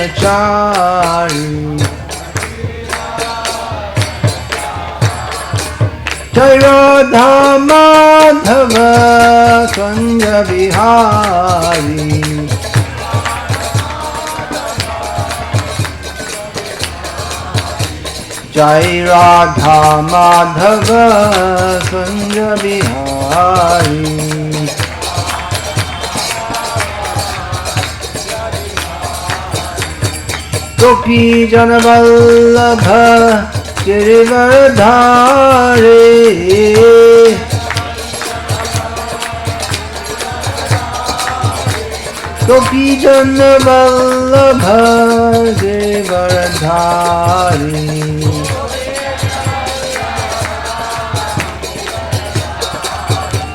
यामुनतीरवनचारी जय राधा माधव कुंज बिहारी जय राधा माधव कुंज बिहारी गोपी जन वल्लभ गिरिवरधारे गोपी जन वल्लभ गिरिवरधारे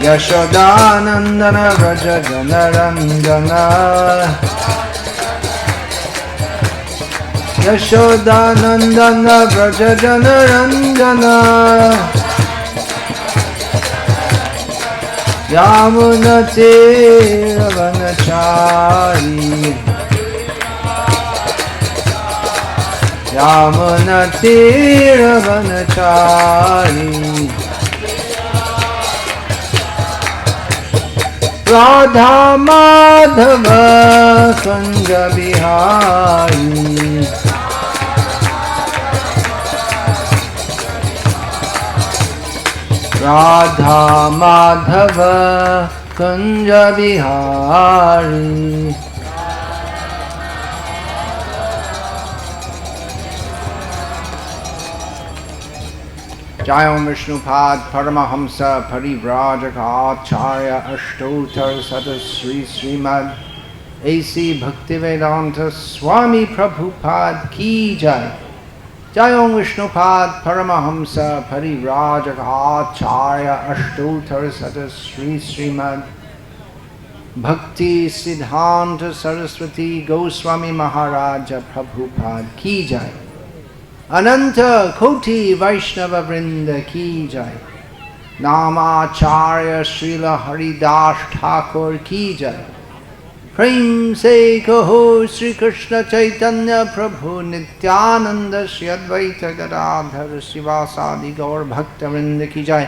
यशोदानंदन व्रज जनरंजन यशोदानंदन व्रज जनरंजन यामुनतीरवनचारी यामुनतीरवनचारी राधा माधव कुंज बिहारी राधा माधव कुंज बिहारी जय ओम विष्णुपाद परमहंस परिव्राजक आचार्य अष्टोत्तर श्री श्रीमद् ऐसी भक्तिवेदांत स्वामी प्रभुपाद की जय। जय ओम विष्णुपाद परमहंस परिव्राजक आचार्य अष्टोत्तर श्री श्रीमद् भक्ति सिद्धांत सरस्वती गोस्वामी महाराज प्रभुपाद की जय। अनंत कोटि वैष्णव वृंद की जय। नामाचार्य श्रील हरिदास ठाकुर की जय। प्रेम से कहो श्री कृष्ण चैतन्य प्रभु नित्यानंद श्री अद्वैत गदाधर शिवासादि गौर भक्त वृंद की जय।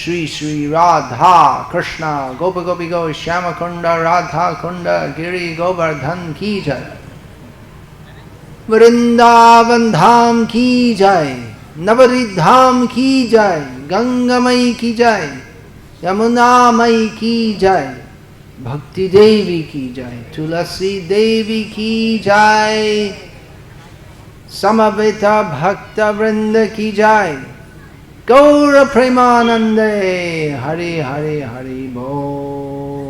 श्री श्री राधा कृष्ण गोप गोपी गौ श्याम कुंड राधा कुंड गिरि गोवर्धन की जय। वृंदावन धाम की जय। नवरी धाम की जय। गंगामयी की जय। यमुनामयी की जय। भक्ति देवी की जय। तुलसी देवी की जय। समवेत भक्त वृंद की जय। गौर प्रेमानंदे हरे हरे हरि बोल।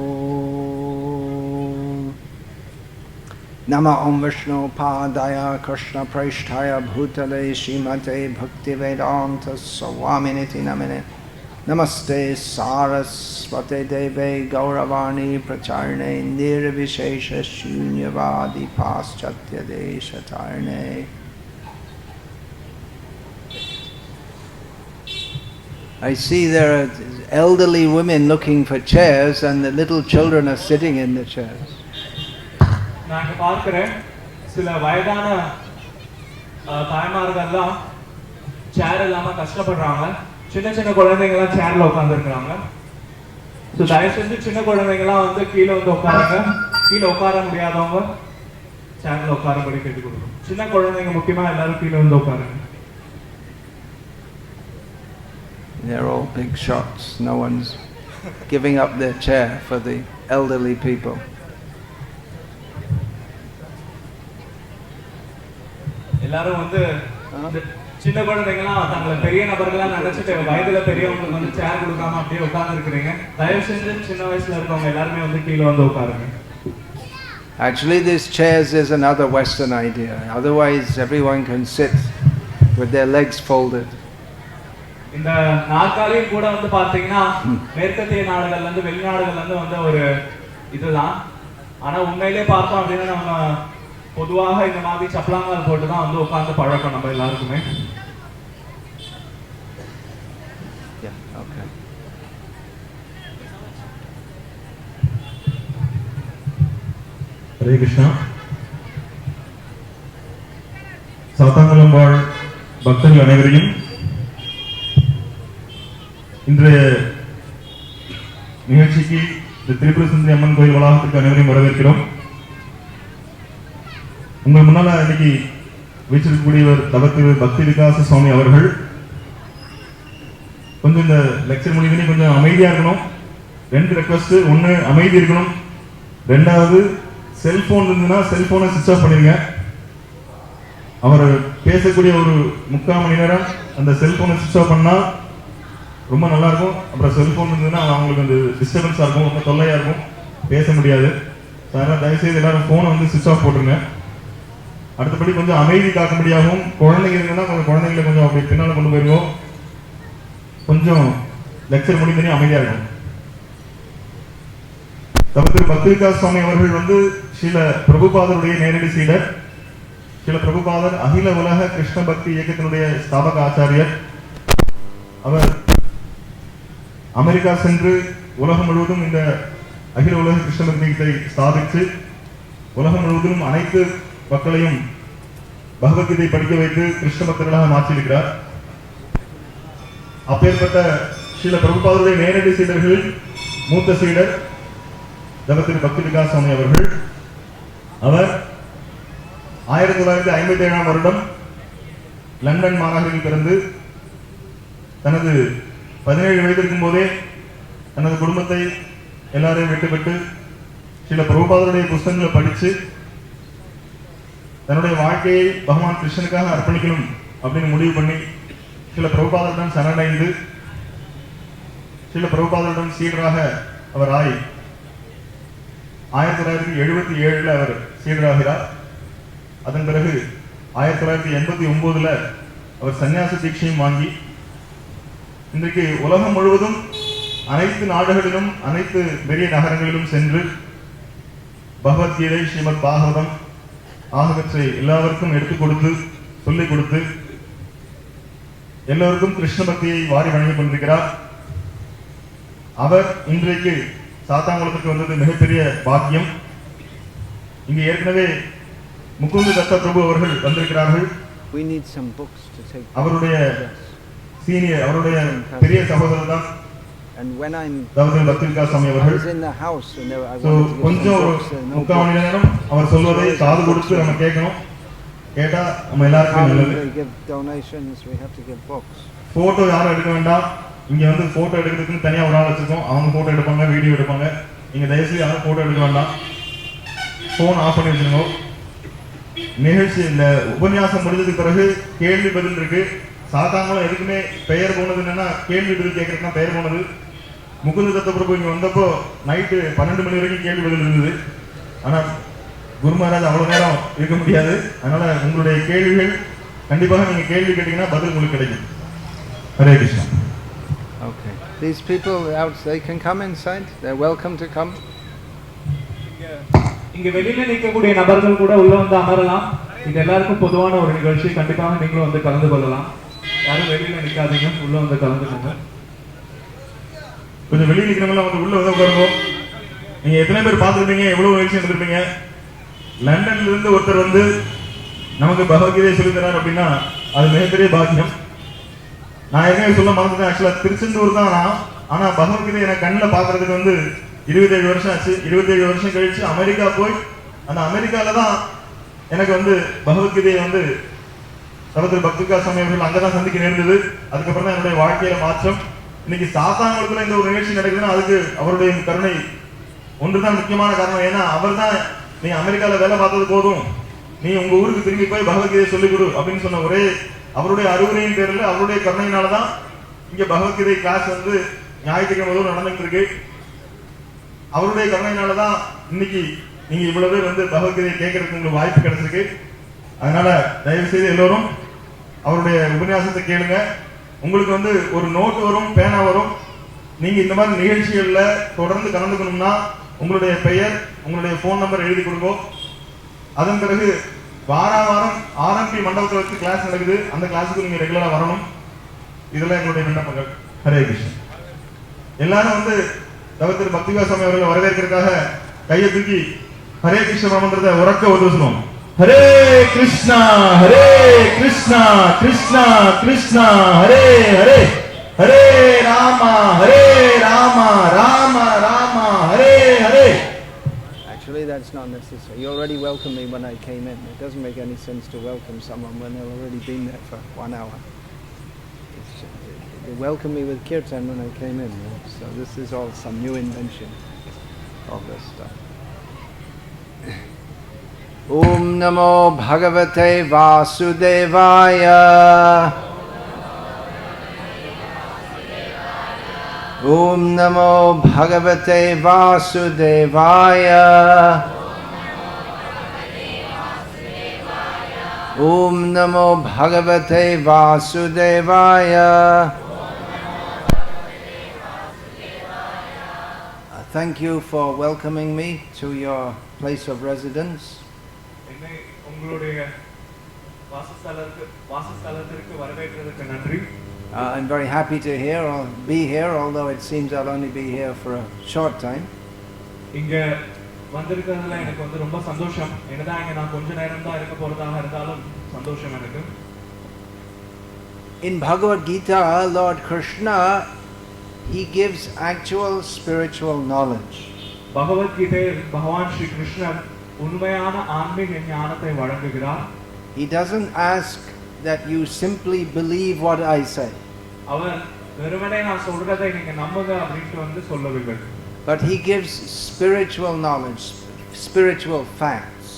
नमः ओम विष्णुपादाय कृष्ण प्रेष्ठाय भूतले श्रीमते भक्तिवेदांत स्वामिनिति नमिने। नमस्ते सारस्वते देवे गौरवाणी प्रचारणे निर्विशेष शून्यवादी पाश्चात्य देशतारणे। I see there are elderly women looking for chairs and the little children are sitting in the chairs. நான் பார்க்கிறேன் சில வயதான தாய்மார்கள்லாம் சேர் இல்லாம கஷ்டப்படுறாங்க. சின்ன சின்ன குழந்தைங்கலாம் சேர்ல உட்கார்ந்துருக்காங்க. ஸோ தயவு செஞ்சு சின்ன குழந்தைங்கலாம் வந்து கீழே வந்து உட்காருங்க. கீழே உட்கார முடியாதவங்க சேர்ல உட்காரும்படி கேட்டு கொடுக்கணும். சின்ன குழந்தைங்க முக்கியமா எல்லாரும் கீழே வந்து உட்காருங்க. They're all big shots. No one's giving up their chair for the elderly people. எல்லாரும் வந்து சின்ன குழந்தைங்கலாம் தங்களை பெரிய நபர்களா நினைச்சிட்டு வயதுல பெரியவங்களுக்கு வந்து சேர் கொடுக்காம அப்படியே உட்கார்ந்து இருக்கிறீங்க. தயவு செஞ்சு சின்ன வயசுல இருக்கவங்க எல்லாருமே வந்து கீழே வந்து உட்காருங்க. Actually, these chairs is another Western idea. Otherwise, everyone can sit with their legs folded. இந்த நாற்காலியும் கூட வந்து பாத்தீங்கன்னா மேற்கத்திய நாடுகள்ல இருந்து வெளிநாடுகள்ல இருந்து வந்த ஒரு இதுதான். ஆனா உண்மையிலே பார்த்தோம் அப்படின்னா நம்ம பொதுவாக இந்த மாதிரி சப்பலாங்கால் போட்டு தான் வந்து உட்கார்ந்து பழக்கம் நம்ம எல்லாருக்குமே. ஹரே கிருஷ்ணா. சாத்தாங்குளம் வாழ் பக்தர்கள் அனைவரையும் இன்றைய நிகழ்ச்சிக்கு இந்த திரிபுர சுந்தரி அம்மன் கோயில் வளாகத்திற்கு அனைவரையும் வரவேற்கிறோம். உங்கள் முன்னால இன்னைக்கு வீச்சிருக்கக்கூடியவர் தவத்திரு பக்தி விகாச சுவாமி அவர்கள். கொஞ்சம் இந்த லெக்சர் முடிவுனே கொஞ்சம் அமைதியா இருக்கணும். 2 ரெக்வஸ்ட். ஒன்று, அமைதி இருக்கணும். 2வது, செல்போன் இருந்ததுன்னா செல்போனை சுவிட்ச் ஆஃப் பண்ணிருங்க. அவர் பேசக்கூடிய ஒரு 3/4 மணி நேரம் அந்த செல்போனை சுவிட்ச் ஆஃப் பண்ணா ரொம்ப நல்லா இருக்கும். அப்புறம் செல்போன் இருந்ததுன்னா அவங்களுக்கு அந்த டிஸ்டர்பன்ஸா இருக்கும், ரொம்ப தொல்லையா இருக்கும், பேச முடியாது. அதனால தயவுசெய்து எல்லாரும் போனை வந்து சுவிட்ச் ஆஃப் போட்டுருங்க. அடுத்தபடி கொஞ்சம் அமைதி காக்கும்படியாகவும், குழந்தைங்க இருக்குன்னா கொஞ்சம் குழந்தைங்களை கொஞ்சம் அப்படி பின்னால கொண்டு போயிருவோம். கொஞ்சம் லெக்சர் முடிந்தனே அமைதியா இருக்கும். திரு பக்தி விகாஸ் சுவாமி அவர்கள் வந்து ஸ்ரீல பிரபுபாதருடைய நேரடி சீடர். ஸ்ரீல பிரபுபாதர் அகில உலக கிருஷ்ண பக்தி இயக்கத்தினுடைய ஸ்தாபக ஆச்சாரியர். அவர் அமெரிக்கா சென்று உலகம் முழுவதும் இந்த அகில உலக கிருஷ்ண பக்தி இயக்கத்தை ஸ்தாபித்து உலகம் முழுவதும் அனைத்து மக்களையும் பகவத்கீதை படிக்க வைத்து கிருஷ்ண பக்தர்களாக மாற்றியிருக்கிறார். அப்பேற்பட்ட ஸ்ரீல பிரபுபாதருடைய நேரடி சீடர்களில் மூத்த சீடர் திரு பக்தி விகாஸ் சுவாமி அவர்கள். அவர் 1957ஆம் வருடம் லண்டன் மாநகரில் பிறந்து தனது 17 வயது இருக்கும் போதே தனது குடும்பத்தை எல்லாரையும் விட்டுவிட்டு ஸ்ரீல பிரபுபாதருடைய புஸ்தகங்களை படித்து தன்னுடைய வாழ்க்கையை பகவான் கிருஷ்ணனுக்காக அர்ப்பணிக்கணும் அப்படின்னு முடிவு பண்ணி ஸ்ரீல பிரபுபாதருடன் சரணடைந்து ஸ்ரீல பிரபுபாதருடன் சீடராக அவர் ஆகி 1977 அவர் சீடராகிறார். அதன் பிறகு 1989 அவர் சன்னியாச தீட்சையும் வாங்கி இன்றைக்கு உலகம் முழுவதும் அனைத்து நாடுகளிலும் அனைத்து பெரிய நகரங்களிலும் சென்று பகவத்கீதை, ஸ்ரீமத் பாகவதம் ஆகியவற்றை எல்லாருக்கும் எடுத்துக் கொடுத்து சொல்லிக் கொடுத்து எல்லோருக்கும் கிருஷ்ண பக்தியை வாரி வழங்கிக் கொண்டிருக்கிறார். அவர் இன்றைக்கு சாத்தாங்குளத்துக்கு வந்தது மிகப்பெரிய பாக்கியம். இங்கு ஏற்கனவே முகுந்த தத்த பிரபு அவர்கள் வந்திருக்கிறார்கள். அவருடைய சீனியர், அவருடைய பெரிய சகோதரர் தான் பக்தி விகாஸ் சுவாமி அவர்கள். கொஞ்சம் 3/4 மணி நேரம் அவர் சொல்வதை காது கொடுத்து நம்ம கேட்கணும். கேட்டா நம்ம எல்லாருக்கும் நல்லது. போட்டோ யாரும் எடுக்க வேண்டாம். இங்க வந்து போட்டோ எடுக்கிறதுக்கு தனியா ஒரு ஆள் வச்சிருக்கோம். அவங்க போட்டோ எடுப்பாங்க, வீடியோ எடுப்பாங்க. நீங்க தயவுசெய்து யாரும் போட்டோ எடுக்க வேண்டாம். போன் ஆஃப் பண்ணி வச்சிருங்க. நிகழ்ச்சி இந்த உபன்யாசம் முடிஞ்சதுக்கு பிறகு கேள்வி பதில் இருக்கு. சாத்தாங்குளம் எதுக்குமே பெயர் போனது என்னன்னா கேள்வி பதில் கேட்கறதுனா பெயர் போனது. முகுந்த தத்த பிரபு இங்க வந்தப்போ நைட்டு 12 மணி வரைக்கும் கேள்வி பதில் இருந்தது. ஆனா குரு மகாராஜ் அவ்வளவு நேரம் இருக்க முடியாது. அதனால உங்களுடைய கேள்விகள் கண்டிப்பாக நீங்க கேள்வி கேட்டீங்கன்னா பதில் உங்களுக்கு கிடைக்கும். Hare Krishna. Okay. These people out, they can come inside. They're welcome to come. இங்க வெளியில நிற்கக்கூடிய நபர்கள் கூட உள்ள வந்து அமரலாம். இது எல்லாருக்கும் பொதுவான ஒரு நிகழ்ச்சி. கண்டிப்பாக நீங்களும் வந்து கலந்து கொள்ளலாம். யாரும் வெளியில நிற்காதீங்க, உள்ள வந்து கலந்துக்கோங்க. கொஞ்சம் வெளியே நிற்கிறவங்க வந்து உள்ள வந்து உட்காருங்க. நீங்க எத்தனை பேர் பார்த்துருப்பீங்க, எவ்வளவு நிகழ்ச்சி எடுத்திருப்பீங்க. லண்டன்ல இருந்து ஒருத்தர் வந்து நமக்கு பகவத்கீதை சொல்லி தரார் அப்படின்னா அது மிகப்பெரிய பாக்கியம். நான் ஏற்கனவே சொல்ல மறந்துட்டேன். ஆக்சுவலா திருச்செந்தூர் தான் நான். ஆனா பகவத்கீதை எனக்கு கண்ணில் பாக்குறதுக்கு வந்து 27 வருஷம் ஆச்சு. 27 வருஷம் கழிச்சு அமெரிக்கா போய் அந்த அமெரிக்கால தான் எனக்கு வந்து பகவத்கீதையை வந்து திரு பக்தி விகாஸ் சுவாமி அவர்கள் அங்கதான் சந்திக்க நேர்ந்தது. அதுக்கப்புறம் தான் என்னுடைய வாழ்க்கையில மாற்றம். இன்னைக்கு சாத்தாங்குளத்துல இந்த ஒரு நிகழ்ச்சி நடக்குதுன்னா அதுக்கு அவருடைய கருணை ஒன்றுதான் முக்கியமான காரணம். ஏன்னா அவர் தான் நீ அமெரிக்கால வேலை பார்த்தது போதும், நீ உங்க ஊருக்கு திரும்பி போய் பகவத்கீதையை சொல்லிக் கொடு அப்படின்னு சொன்ன ஒரே அவருடைய அறிவுரையின் பேரில் அவருடைய கருணையினாலதான் இங்க பகவத்கீதை கிளாஸ் வந்து ஞாயிற்றுக்கிழமை நடந்துட்டு இருக்கு. அவருடைய கருணையினாலதான் இன்னைக்கு நீங்க இவ்வளவு பேர் வந்து பகவத்கீதை கேட்கறதுக்கு உங்களுக்கு வாய்ப்பு கிடைச்சிருக்கு. அதனால தயவு செய்து எல்லோரும் அவருடைய உபன்யாசத்தை கேளுங்க. உங்களுக்கு வந்து ஒரு நோட் வரும், பேனா வரும். நீங்க இந்த மாதிரி நிகழ்ச்சிகள்ல தொடர்ந்து கலந்துக்கணும்னா உங்களுடைய பெயர், உங்களுடைய போன் நம்பர் எழுதி கொடுங்க. அதன் பிறகு வாரம் ஆர்எம்பி மண்டபத்தில் வச்சு கிளாஸ் நடக்குது. அந்த கிளாஸுக்கு நீங்க ரெகுலரா வரணும். இதெல்லாம் எங்களுடைய விண்ணப்பங்கள். ஹரே கிருஷ்ணன். எல்லாரும் வந்து திரு பக்தி விகாஸ் சுவாமி அவர்களை வரவேற்கிறதுக்காக கையை தூக்கி ஹரே கிருஷ்ண மந்திரத்தை உறக்க ஒரு சொன்னோம். Hare Krishna Krishna Krishna Hare Hare, Hare Rama Rama Rama Hare Hare. Actually, that's not necessary. You already welcomed me when I came in. It doesn't make any sense to welcome someone when they've already been there for 1 hour. They welcomed me with kirtan when I came in. So this is all some new invention of this stuff. Om Namo Bhagavate Vasudevaya. Om Namo Bhagavate Vasudevaya. Om Namo Bhagavate Vasudevaya. Thank you for welcoming me to your place of residence. என்னை உங்களுடைய வாசஸ்தலத்திற்கு வரவேற்றதற்கு நன்றி. I'm very happy to be here, although it seems I'll only be here for a short time. இங்க வந்திருக்கிறதுல எனக்கு வந்து ரொம்ப சந்தோஷம். என்னதான் இங்க நான் கொஞ்ச நேரம் தான் இருக்க போறதாக இருந்தாலும் சந்தோஷம் எனக்கு. In Bhagavad Gita, Lord Krishna, he gives actual spiritual knowledge. பகவத் கீதையில் பகவான் ஸ்ரீ கிருஷ்ணர் உண்மையான ஆன்மீக ஞானத்தை வழங்குகிறார். He doesn't ask that you simply believe what I say. அவர் வெறுமனே நான் சொல்றதை நீங்க நம்புங்க அப்படினு வந்து சொல்லவில்லை. But he gives spiritual knowledge, spiritual facts.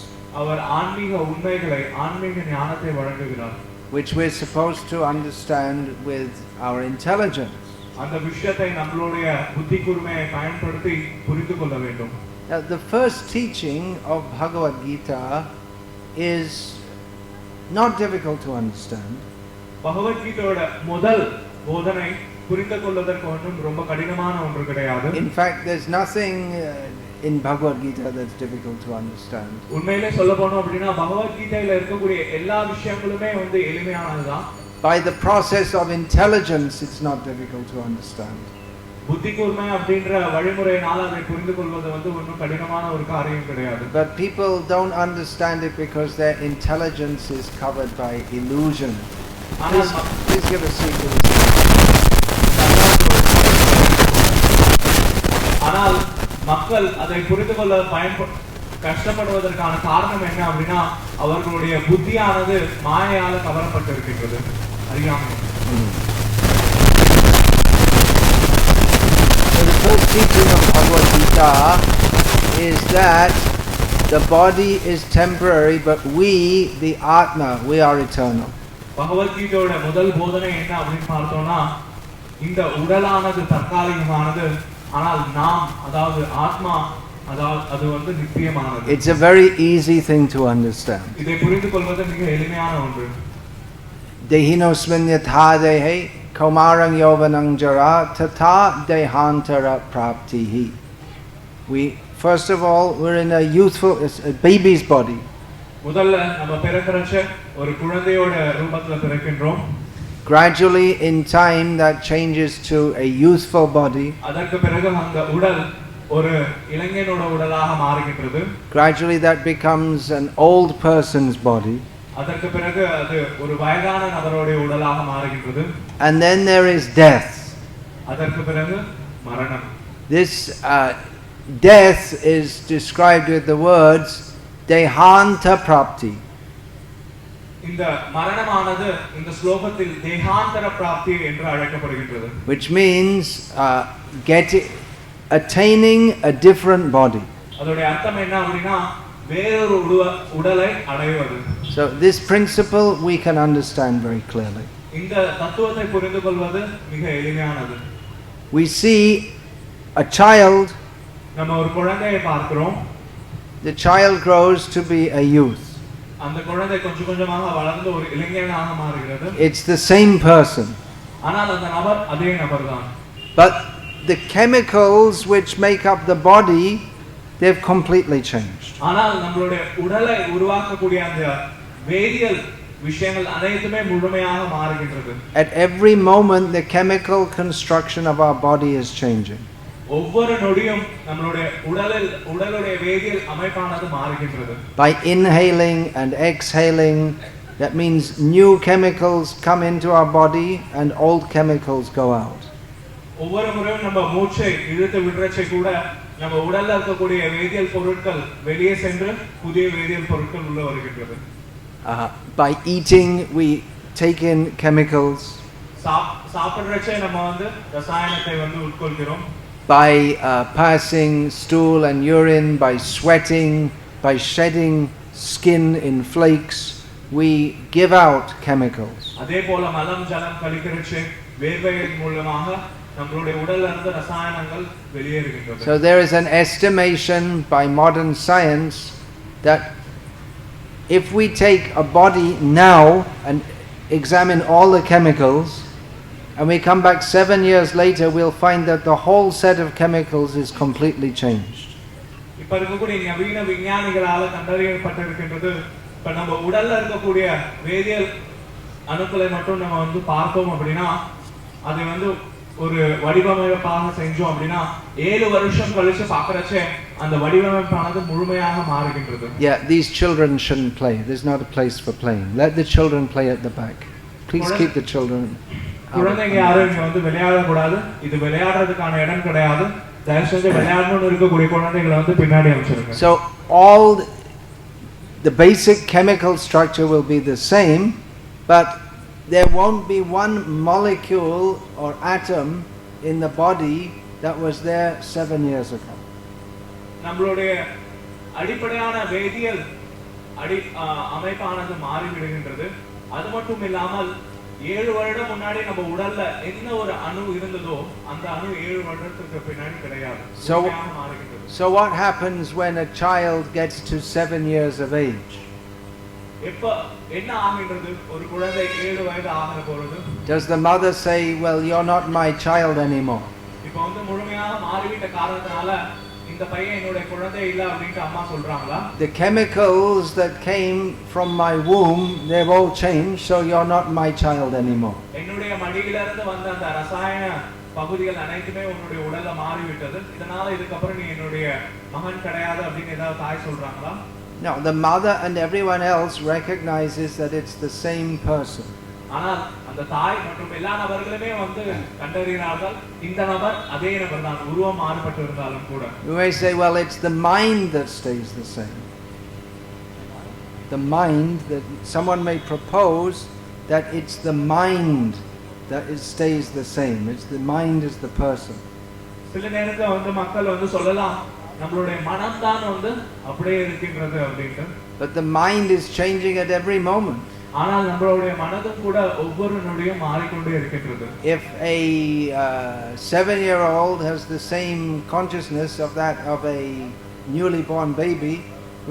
அவர் ஆன்மீக உண்மைகளை, ஆன்மீக ஞானத்தை வழங்குகிறார். Which we're supposed to understand with our intelligence. அந்த விஷயத்தை நம்மளுடைய புத்தி கூர்மையை பயன்படுத்தி புரிந்து கொள்ள வேண்டும். Now, the first teaching of Bhagavad Gita is not difficult to understand. பகவத் கீதையோட முதல் போதனை புரிந்து கொள்வதற்கு ஒன்றும் ரொம்ப கடினமான ஒன்று கிடையாது. In fact, there's nothing in Bhagavad Gita that's difficult to understand. உண்மையிலே சொல்ல போனோம் அப்படினா பகவத் கீதையில இருக்கக்கூடிய எல்லா விஷயங்களுமே வந்து எளிமையானதுதான். By the process of intelligence, it's not difficult to understand. புத்தி கூர்மை அப்படிங்கற வழிமுறையினால அதை புரிந்து கொள்வது வந்து ஒன்றும் கடினமான ஒரு காரியம் கிடையாது. But people don't understand it because their intelligence is covered by illusion. Please give a seat to this. ஆனால் மக்கள் அதை புரிந்து கொள்ள கஷ்டப்படுவதற்கான காரணம் என்ன அப்படினா அவர்களுடைய புத்தியானது மாயையால கவரப்பட்டிருக்கிறது, அறியாமை. So the first teaching of Bhagavad Gita is that the body is temporary, but we, the Atma, we are eternal. பகவத் கீதையோட முதல் போதனை என்ன அப்படின்னு பார்த்தோம்னா இந்த உடலானது தற்காலிகமானது, ஆனால் நாம் அதாவது ஆத்மா அது வந்து நித்தியமானது. It's a very easy thing to understand. இதை புரிந்து கொள்வது மிக எளிமையான ஒன்று. Dehinosmin yatha dehe kaumarang yovanang jara tata dehantara praptihi. First of all, we're in a baby's body. முதல்ல நம்ம பிறக்கறச்ச ஒரு குழந்தையோட ரூபத்துல பிறக்கின்றோம். Gradually in time that changes to a youthful body. அதற்கு பிறகு அந்த உடல் ஒரு இளைஞனோட உடலாக மாறுகிறது. Gradually that becomes an old person's body. அதற்கு பிறகு அது ஒரு வயதான நபரோட உடலாக மாறுகிறது. And then there is death. அதற்கு பிறகு மரணம். This death is described with the words dehanta prapti. இந்த மரணமானது இந்த ஸ்லோகத்தில் தேகாந்தர பிராப்தி என்று அழைக்கப்படுகிறது. Which means attaining a different body. அதோட அர்த்தம் என்ன அப்படினா வேறொரு உடலை அடைவது. So this principle we can understand very clearly. இந்த தத்துவத்தை புரிந்து கொள்வது மிக எளிமையானது. We see a child. நம்ம ஒரு குழந்தையை பார்க்கிறோம். The child grows to be a youth. அந்த குழந்தை கொஞ்சம் கொஞ்சமாக வளர்ந்து ஒரு இளைஞனாக மாறுகிறது. It's the same person. ஆனால் அந்த நபர் அதே நபர்தான். But the chemicals which make up the body, they've completely changed. ஆனால் நம்மளுடைய உடலை உருவாக்கக்கூடிய அந்த வேதியியல் விஷயங்கள் அனைத்துமே முழுமையாக மாறுகின்றது. At every moment the chemical construction of our body is changing. ஒவ்வொரு நொடியும் நம்மளுடைய உடலுடைய வேதியியல் அமைப்பானது மாறுகின்றது. By inhaling and exhaling, that means new chemicals come into our body and old chemicals go out. ஒவ்வொரு முறையும் நம்ம மூச்சை இழுத்து விடுறச்சே கூட நம்ம உடல்ல இருக்கக்கூடிய வேதியியல் பொருட்கள் வெளியே சென்று புதிய வேதியியல் பொருட்கள் உள்ள வருகின்றது. By eating we take in chemicals. சாப்பிடுறச்சே நம்ம வந்து ரசாயனத்தை வந்து உட்கொள்கிறோம். By passing stool and urine, by sweating, by shedding skin in flakes, we give out chemicals. அதே போல மலம் ஜலம் கழிக்கிறச்சே வேர்வையின் மூலமாக நம்மளுடைய உடல்ல இருந்து ரசாயனங்கள் வெளியேறுகின்றன. So there is an estimation by modern science that if we take a body now and examine all the chemicals and we come back 7 years later, we'll find that the whole set of chemicals is completely changed. இப்ப இருக்கக்கூடிய நவீன விஞ்ஞானிகளால கண்டறியப்பட்டிருக்கின்றது. இப்ப நம்ம உடல்ல இருக்கக்கூடிய வேதியியல் அணுக்களை மட்டும் நம்ம வந்து பார்த்தோம் அப்படின்னா அது வந்து ஒரு வடிவமைப்பாக செஞ்சோம் அப்படின்னா 7 வருஷம் கழிச்சு பார்க்கறச்சே அந்த வடிவமைப்பானது முழுமையாக மாறுகின்றது. Yeah, these children shouldn't play. There's not a place for playing. Let the children play at the back. Please keep the children. குழந்தைங்க யாரும் இங்க வந்து விளையாட கூடாது. இது விளையாடுறதுக்கான இடம் கிடையாது. தயவு செஞ்சு விளையாடணும்னு இருக்கக்கூடிய குழந்தைகளை வந்து பின்னாடி அனுப்பிச்சிருங்க. So all the basic chemical structure will be the same, but there won't be one molecule or atom in the body that was there 7 years ago. நம்மளுடைய அடிப்படையான வேதியியல் அமைப்பானது மாறிவிடுகின்றது. அது மட்டும் இல்லாமல் 7 வருடம் முன்னாடி நம்ம உடல்ல என்ன ஒரு அணு இருந்ததோ அந்த அணு 7 வருடத்துக்கு பின்னாடி கிடையாது. So what happens when a child gets to 7 years of age? எப்ப என்ன ஆகின்றது? ஒரு குழந்தை 7 வயது ஆகிற பொழுது Does the mother say, well, you're not my child anymore? இப்போ வந்து முழுமையாக மாறிவிட்ட காரணத்தால இந்த பையன் என்னோட குழந்தை இல்ல அப்படினு அம்மா சொல்றாங்களா? The chemicals that came from my womb, they've all changed, so you're not my child anymore. என்னுடைய மடியில இருந்து வந்த அந்த ரசாயன பகுதிகள் அனைத்துமே உன்னுடைய உடல்ல மாறிவிட்டது. இதனால இதுக்கு அப்புறம் நீ என்னுடைய மகன் கிடையாது அப்படினு ஏதாவது தாய் சொல்றாங்களா? No, the mother and everyone else recognizes that it's the same person. ஆனால் அந்த தாய் மற்றும் எல்லா நபர்களுமே வந்து கண்டறிகிறார்கள் இந்த நபர் அதே நபர் தான், உருவம் மாறுபட்டு இருந்தாலும் கூட. You may say, well, it's the mind that stays the same. The mind, that someone may propose that it's the mind that it stays the same. It's the mind is the person. சில நேரத்துல வந்து மக்கள் வந்து சொல்லலாம் நம்மளுடைய மனம் தான் வந்து அப்படியே இருக்கின்றது அப்படினு. But the mind is changing at every moment. ஆனால் நம்மளுடைய மனதும் கூட ஒவ்வொரு நொடியும் மாறிக்கொண்டே இருக்கின்றது. If a 7-year-old has the same consciousness of that of a newly born baby,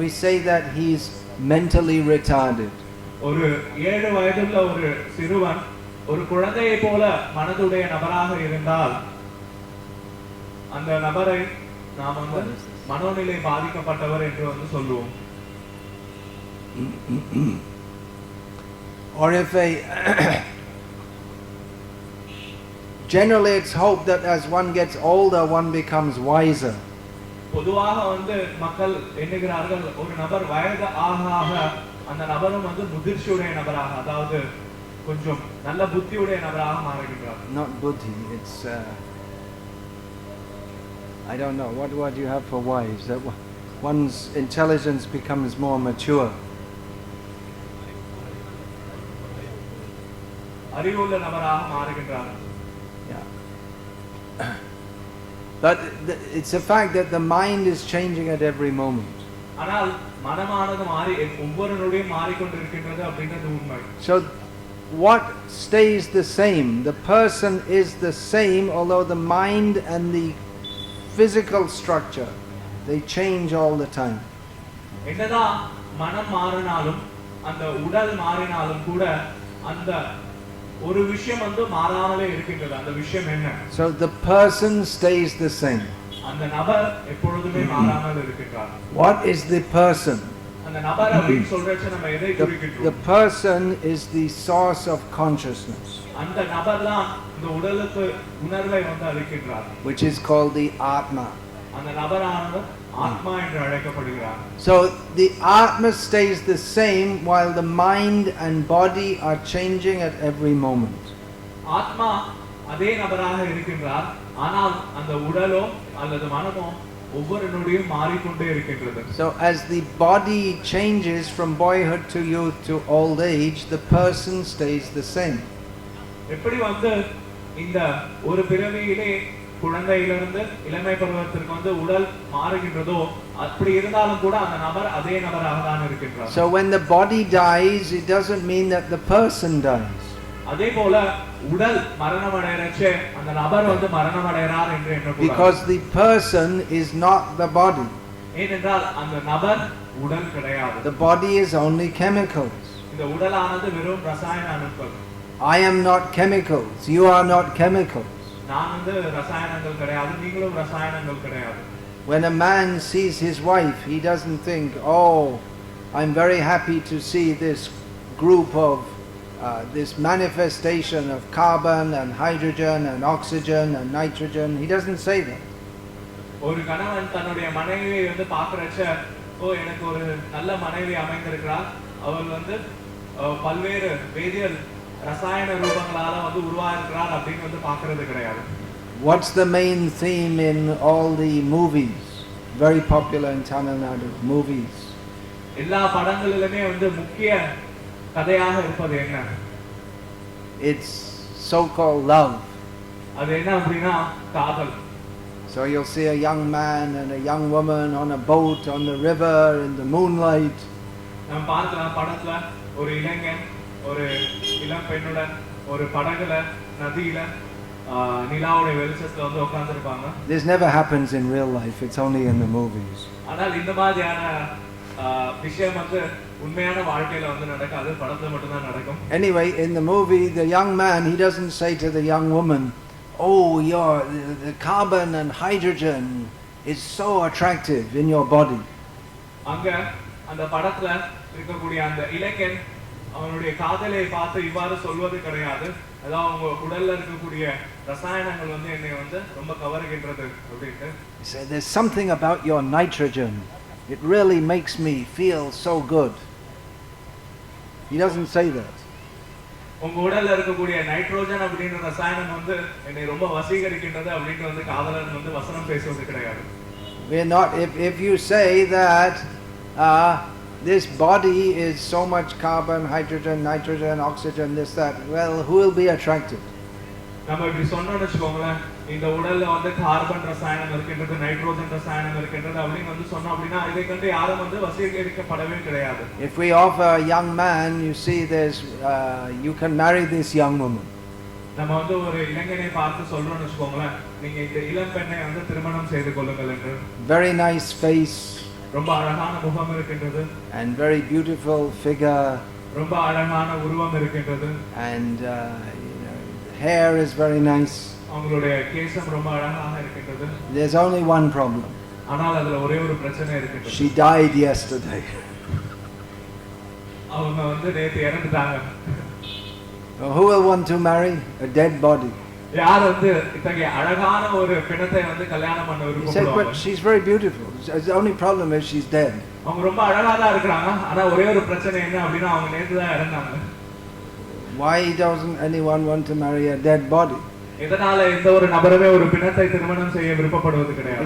we say that he's mentally retarded. ஒரு 7 வயதுள்ள ஒரு சிறுவன் ஒரு குழந்தையை போல மனதுடைய நபராக இருந்தால் அந்த நபரை நாம் வந்து மனோநிலை பாதிக்கப்பட்டவர் என்று வந்து சொல்லுவோம். Or if generally it's hoped that as one gets older one becomes wiser. பொதுவாக வந்து மக்கள் எண்ணுகிறார்கள் ஒரு நபர் வயது ஆக ஆக அந்த நபரும் வந்து முதிர்ச்சியுடைய நபராக, அதாவது கொஞ்சம் நல்ல புத்தியுடைய நபராக மாறுகிறார். Not buddhi, it's I don't know, what word do you have for wise? That one's intelligence becomes more mature. அறிவுள்ள நபராக மாறுகிறார். Yeah. But it's a fact that the mind is changing at every moment. ஆனால் மனமானது மாறி ஒவ்வொரு நொடியும் மாறிக்கொண்டிருக்கின்றது அப்படின்றது உண்மை. So what stays the same? The person is the same, although the mind and the physical structure, they change all the time. என்னதான் மனம் மாறினாலும் அந்த உடல் மாறினாலும் கூட அந்த ஒரு விஷயம் வந்து மாறாமலே இருக்கின்றது. அந்த விஷயம் என்ன? So the person stays the same. அந்த நபர் எப்பொழுதுமே மாறாமல் இருக்கின்றார். What is the person? அந்த நபர் அப்படின்னு சொல்றச்ச நம்ம எதை The குறிக்கின்றோம்? person is the source of consciousness, அந்த நபர் தான் இந்த உடலுக்கு உணர்வை வந்து அளிக்கின்றார். which is called the Atma. அந்த நபரானவர் ஆத்மா என்று அழைக்கப்படுகிறார். So the Atma stays the same while the mind and body are changing at every moment. ஆத்மா அதே நபராக இருக்கின்றார். ஆனால் அந்த உடலோ அல்லது மனமோ ஒவ்வொரு நொடியும் மாறிக்கொண்டே இருக்கின்றது. So as the body changes from boyhood to youth to old age, the person stays the same. எப்படி வந்து இந்த ஒரு பிறவியிலே குழந்தையிலிருந்து இளமை பருவத்திற்கு வந்து உடல் மாறுகின்றதோ அப்படி இருந்தாலும் கூட அந்த நபர் அதே நபராக தான் இருக்கின்றார். So when the body dies, it doesn't mean that the person dies. அதே போல உடல் மரணம் அடையறச்சே அந்த நபர் வந்து மரணம் அடையறார் என்று எண்ணக்கூடாது. Because the person is not the body. ஏனென்றால் அந்த நபர் உடல் கிடையாது. The body is only chemicals. இந்த உடலானது வெறும் ரசாயன அணுக்கள். I am not chemicals. You are not chemicals. நான் வந்து ரசாயனங்கள் கிடையாது, நீங்களும் ரசாயனங்கள் கிடையாது. When a man sees his wife, he doesn't think, "Oh, I'm very happy to see this group of this manifestation of carbon and hydrogen and oxygen and nitrogen." He doesn't say that. ஒரு கணவன் தன்னுடைய மனைவியை வந்து பார்க்கறச்ச, "ஓ, எனக்கு ஒரு நல்ல மனைவி அமைந்திருக்கிறார். அவள் வந்து பல்வேறு வேதியியல் ரசாயன ரூபங்களால வந்து உருவாயிருக்கிறார்" அப்படின்னு வந்து பார்க்கிறது கிடையாது. What's the main theme in all the movies? Very popular in Tamil Nadu, movies. எல்லா படங்களிலுமே வந்து முக்கிய கதையாக இருப்பது என்ன? It's so-called love. அது என்ன அப்படின்னா காதல். So you'll see a young man and a young woman on a boat on the river in the moonlight. நம்ம பார்க்கலாம் படத்துல ஒரு இளைஞன் ஒரு இளம் பெண்ணுடன் ஒரு படகுல நதியில நிலாவுடைய வெளிச்சத்துல வந்து உட்கார்ந்திருப்பாங்க. This never happens in real life. It's only in the movies. ஆனால் இந்த மாதிரியான விஷயம் வந்து உண்மையான வாழ்க்கையில வந்து நடக்காது, படத்துல மட்டும் தான் நடக்கும். Anyway, in the movie, the young man, he doesn't say to the young woman, "Oh, the carbon and hydrogen is so attractive in your body." அங்க அந்த படத்துல இருக்கக்கூடிய அந்த இளைஞன் அவனுடைய காதலை பார்த்து இவ்வாறு சொல்வது கிடையாது. அதாவது அவங்க உடல்ல இருக்கக்கூடிய ரசாயனங்கள் வந்து என்னை வந்து ரொம்ப கவர்கின்றது அப்படின்ட்டு. He said, "There's something about your nitrogen. It really makes me feel so good." He doesn't say that. உங்க உடல்ல இருக்கக்கூடிய நைட்ரோஜன் அப்படின்ற ரசாயனம் வந்து என்னை ரொம்ப வசீகரிக்கின்றது அப்படின்ட்டு வந்து காதலன் வந்து வசனம் பேசுவது கிடையாது. We're not. If you say that this body is so much carbon, hydrogen, nitrogen, oxygen, this, that, well, who will be attracted? நம்ம இப்படி சொன்னோம்னு வச்சுக்கோங்களேன், இந்த உடல்ல வந்து கார்பன் ரசாயனம் இருக்கின்றது, நைட்ரோஜன் ரசாயனம் இருக்கின்றது அப்படின்னு வந்து சொன்னோம் அப்படின்னா இதை கண்டு யாரும் வந்து வசீகரிக்கப்படவே கிடையாது. If we offer a young man, you see, you can marry this young woman. நம்ம வந்து ஒரு இளைஞனை பார்த்து சொல்றோம்னு வச்சுக்கோங்களேன், நீங்க இந்த இளம் பெண்ணை வந்து திருமணம் செய்து கொள்ளுங்கள் என்று. Very nice face. ரொம்ப அழகான முகம் இருக்கின்றது. And very beautiful figure. ரொம்ப அழகான உருவம் இருக்கின்றது. And hair is very nice. அவங்களுடைய கேசம் ரொம்ப அழகாக இருக்கின்றது. There's only one problem. ஆனால் அதுல ஒரே ஒரு பிரச்சனை இருக்கின்றது. She died yesterday. அவங்க வந்து நேத்து இறந்துட்டாங்க. Who will want to marry a dead body? யார் வந்து இத்தகைய அழகான ஒரு பெண்ணை வந்து கல்யாணம் பண்ண விரும்புறாங்க? But she's very beautiful. The only problem is she's dead. அவங்க ரொம்ப அழகா தான் இருக்காங்க. ஆனா ஒரே ஒரு பிரச்சனை என்ன அப்படினா அவங்க நேத்து தான் இறந்தாங்க. Why doesn't anyone want to marry a dead body? இதனால எந்த ஒரு நபருமே ஒரு பிணத்தை திருமணம் செய்ய விருப்பப்படுவது கிடையாது.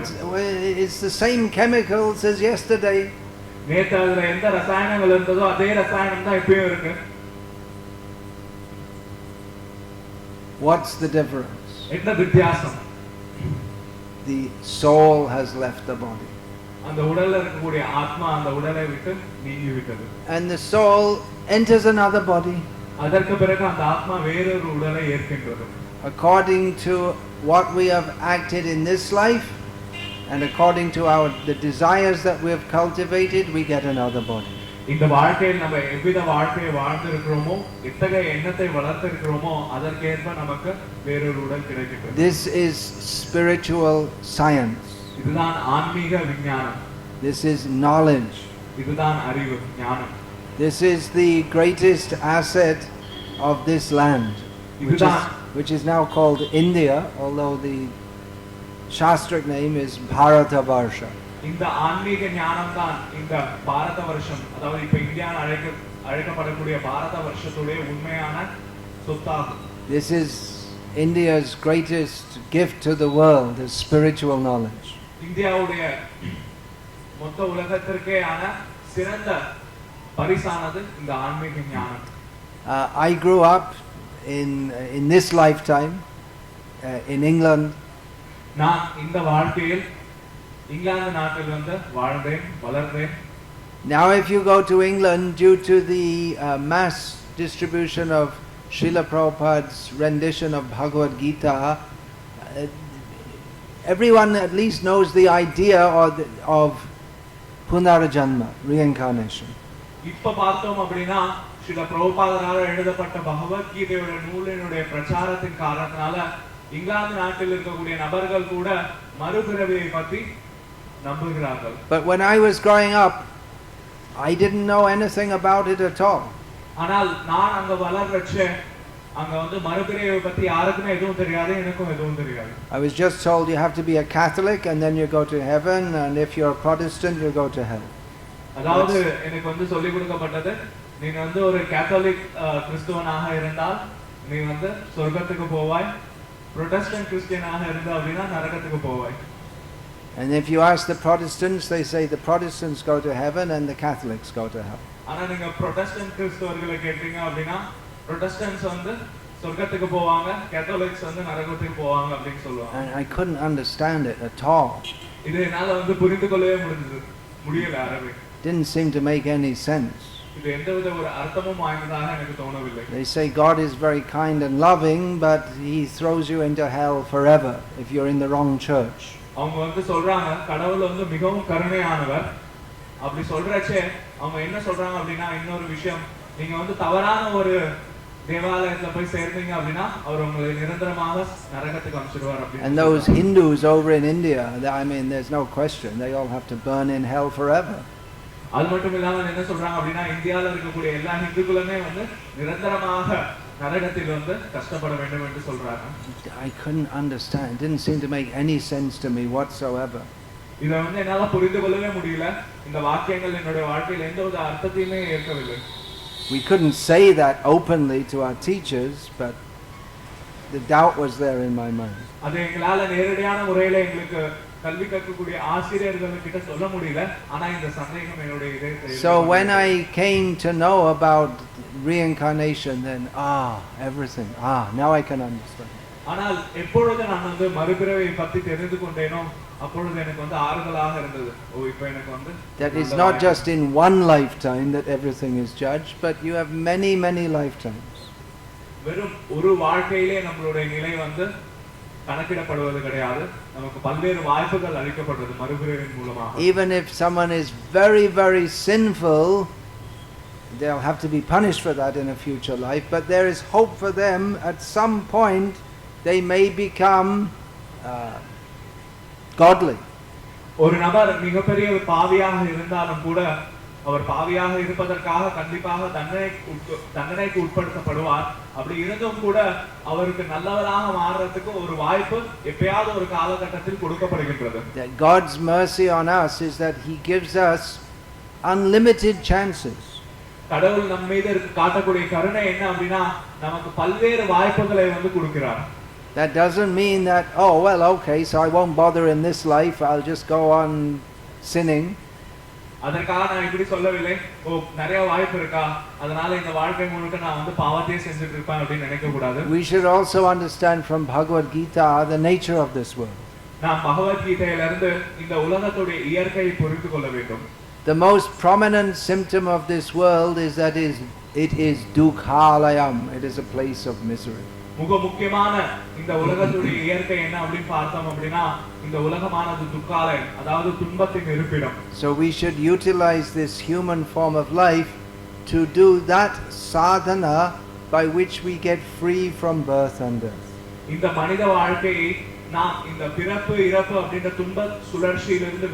It's the same chemicals as yesterday. நேத்து அதுல எந்த ரசாயனங்கள் இருந்ததோ அதே ரசாயனம் தான் இப்பவும் இருக்கு. What's the difference? என்ன வித்தியாசம்? The soul has left the body. அந்த உடல்ல இருக்கக்கூடிய ஆத்மா அந்த உடலை விட்டு நீங்கி விட்டது. And the soul enters another body. அதற்கு பிறகு அந்த ஆத்மா வேறொரு உடலை ஏற்கின்றது. According to what we have acted in this life and according to the desires that we have cultivated, we get another body. இந்த வாழ்க்கையில் நம்ம எவ்வித வாழ்க்கையை வாழ்ந்திருக்கிறோமோ, எத்தகைய எண்ணத்தை வளர்த்திருக்கிறோமோ அதற்கேற்ப நமக்கு வேறொரு உடல் கிடைக்கிறது. This is spiritual science. இதுதான் ஆன்மீக விஞ்ஞானம். This is knowledge. இதுதான் அறிவு, ஞானம். This is the greatest asset of this land, which is now called India, although the Shastric name is Bharatavarsha. இந்த ஆன்மீக ஞானம் தான் இந்த பாரத வருஷம், அதாவது இப்ப இந்தியா அழைக்கப்படக்கூடிய பாரத வருஷத்துடைய உண்மையான சொத்தாகும். This is India's greatest gift to the world, is spiritual knowledge. இந்தியாவுடைய மொத்த உலகத்திற்கேயான சிறந்த பரிசானது இந்த ஆன்மீக ஞானம். I grew up in this lifetime in England. நான் இந்த வாழ்க்கையில் இங்கிலாந்து நாட்டில் வந்து வாழ்ந்தேன், வளர்ந்தேன். Now if you go to England, due to the mass distribution of Srila Prabhupada's rendition of Bhagavad Gita, everyone at least knows the idea of Punarajanma, reincarnation. இப்ப பார்த்தோம் அப்படின்னா ஸ்ரீல பிரபுபாதரால் எழுதப்பட்ட பகவத்கீதையோட நூலினுடைய பிரச்சாரத்தின் காரணத்தினால இங்கிலாந்து நாட்டில் இருக்கக்கூடிய நபர்கள் கூட மறுபிறவியை பற்றி நம்புகிறார்கள். But when I was growing up, I didn't know anything about it at all. ஆனால் நான் அங்க வளர்றச்சே அங்க வந்து மறுபிறவியை பத்தி யாருக்குமே எதுவும் தெரியாது, எனக்கும் எதுவும் தெரியாது. I was just told you have to be a Catholic and then you go to heaven, and if you're a Protestant you go to hell. அதாவது எனக்கு வந்து சொல்லி கொடுக்கப்பட்டது, நீங்க வந்து ஒரு கேத்தலிக் கிறிஸ்துவனாக இருந்தால் நீ வந்து சொர்க்கத்துக்கு போவாய், புரோட்டஸ்டன்ட் கிறிஸ்டியனாக இருந்தா அப்படினா நரகத்துக்கு போவாய். And if you ask the Protestants, they say the Protestants go to heaven and the Catholics go to hell. ஆனா நீங்க புரோட்டஸ்டன்ட் கிறிஸ்தவர்களை கேட்டீங்க அப்படினா புரோட்டஸ்டன்ட்ஸ் வந்து சொர்க்கத்துக்கு போவாங்க, கேத்தலிக்ஸ் வந்து நரகத்துக்கு போவாங்க அப்படினு சொல்லுவாங்க. And I couldn't understand it at all. இது என்னால வந்து புரிந்து கொள்ளவே முடியல அறவே. Didn't seem to make any sense. இது எந்தவித ஒரு அர்த்தமும் வாய்ந்ததாக எனக்கு தோணவில்லை. They say God is very kind and loving, but he throws you into hell forever if you're in the wrong church. அவங்க வந்து சொல்றாங்க கடவுள் வந்து மிகவும் கருணையானவர். அப்படி சொல்றச்சே அவங்க என்ன சொல்றாங்க அப்படினா இன்னொரு விஷயம், நீங்க வந்து தவறான ஒரு தேவாலயத்துல போய் சேர்ந்தீங்க அப்படினா அவர் உங்களை நிரந்தரமாக நரகத்துக்கு அனுப்பிடுவார் அப்படி. And those Hindus over in India, I mean there's no question, they all have to burn in hell forever. அது மட்டும் இல்லாம என்ன சொல்றாங்க அப்படினா இந்தியால இருக்கக்கூடிய எல்லா இந்துக்களுமே வந்து நிரந்தரமாக நரகத்தில் வந்து கஷ்டப்பட வேண்டும் என்று சொல்றாங்க. I couldn't understand. It didn't seem to make any sense to me whatsoever. இத வந்து என்னால புரிந்து கொள்ளவே முடியல. இந்த வாக்கியங்கள் என்னோட வாழ்க்கையில எந்தவித அர்த்தத்தையுமே ஏற்கவில்லை. We couldn't say that openly to our teachers, but the doubt was there in my mind. அது எங்களால நேரடியான முறையில எங்களுக்கு கல்வி கற்கக்கூடிய ஆசிரியர்கள் கிட்ட சொல்ல முடியல, ஆனா இந்த சந்தேகம் என்னோட இதயத்தில். So when I came to know about reincarnation, then everything now I can understand. ஆனால் எப்பொழுது நான் வந்து மறுபிறவியை பத்தி தெரிந்து கொண்டேனோ அப்பொழுது எனக்கு வந்து ஆறுதலாக இருந்தது. இப்போ எனக்கு வந்து that is not just in one lifetime that everything is judged, but you have many lifetimes. வெறும் ஒரு வாழ்க்கையிலே நம்மளுடைய நிலை வந்து கணக்கிடப்படுவது கிடையாது, நமக்கு பல்வேறு வாய்ப்புகள் அளிக்கப்படுறது மறுபிறவியின் மூலமாக. Even if someone is very sinful, they'll have to be punished for that in a future life, but there is hope for them. At some point they may become godly. ஒரு நபர் மிகப்பெரிய பாவியாக இருந்தாலும் கூட அவர் பாவியாக இருப்பதற்காக கண்டிப்பாக தண்டனைக்கு உட்படுத்தப்படுவார். அப்படி இருந்தும் கூட அவருக்கு நல்லவராக மாறுறதுக்கு ஒரு வாய்ப்பு எப்பயாவது ஒரு காலகட்டத்தில் கொடுக்கப்படுகின்றது. God's mercy on us is that he gives us unlimited chances. கடவுள் நம்ம மீது காட்டக்கூடிய கருணை என்ன அப்படினா நமக்கு பல்வேறு வாய்ப்புகளை வந்து கொடுக்கிறார். That doesn't mean that okay, so I won't bother in this life, I'll just go on sinning. அதற்காக நான் இப்படி சொல்லவில்லை, நிறைய வாய்ப்பு இருக்கா அதனால இந்த வாழ்க்கை முழுக்க நான் வந்து பாவத்தையே செஞ்சுட்டு இருப்பேன் அப்படி நினைக்க கூடாது. We should also understand from Bhagavad Gita the nature of this world. நாம் பகவத்கீதையில இருந்து இந்த உலகத்துடைய இயற்கையை புரிந்து கொள்ள வேண்டும். The most prominent symptom of this world is that it is dukhalayam, it is a place of misery. மிக முக்கியமான இந்த உலகத்துடைய இயற்கை என்ன அப்படி பார்த்தோம் அப்படினா இந்த உலகமானது துக்காலயம், அதாவது துன்பத்தின் இருப்பிடம். So we should utilize this human form of life to do that sadhana by which we get free from birth and death. இந்த மனித வாழ்க்கையை நாம் இந்த பிறப்பு இறப்பு அப்படின்ற துன்ப சுழற்சியிலிருந்து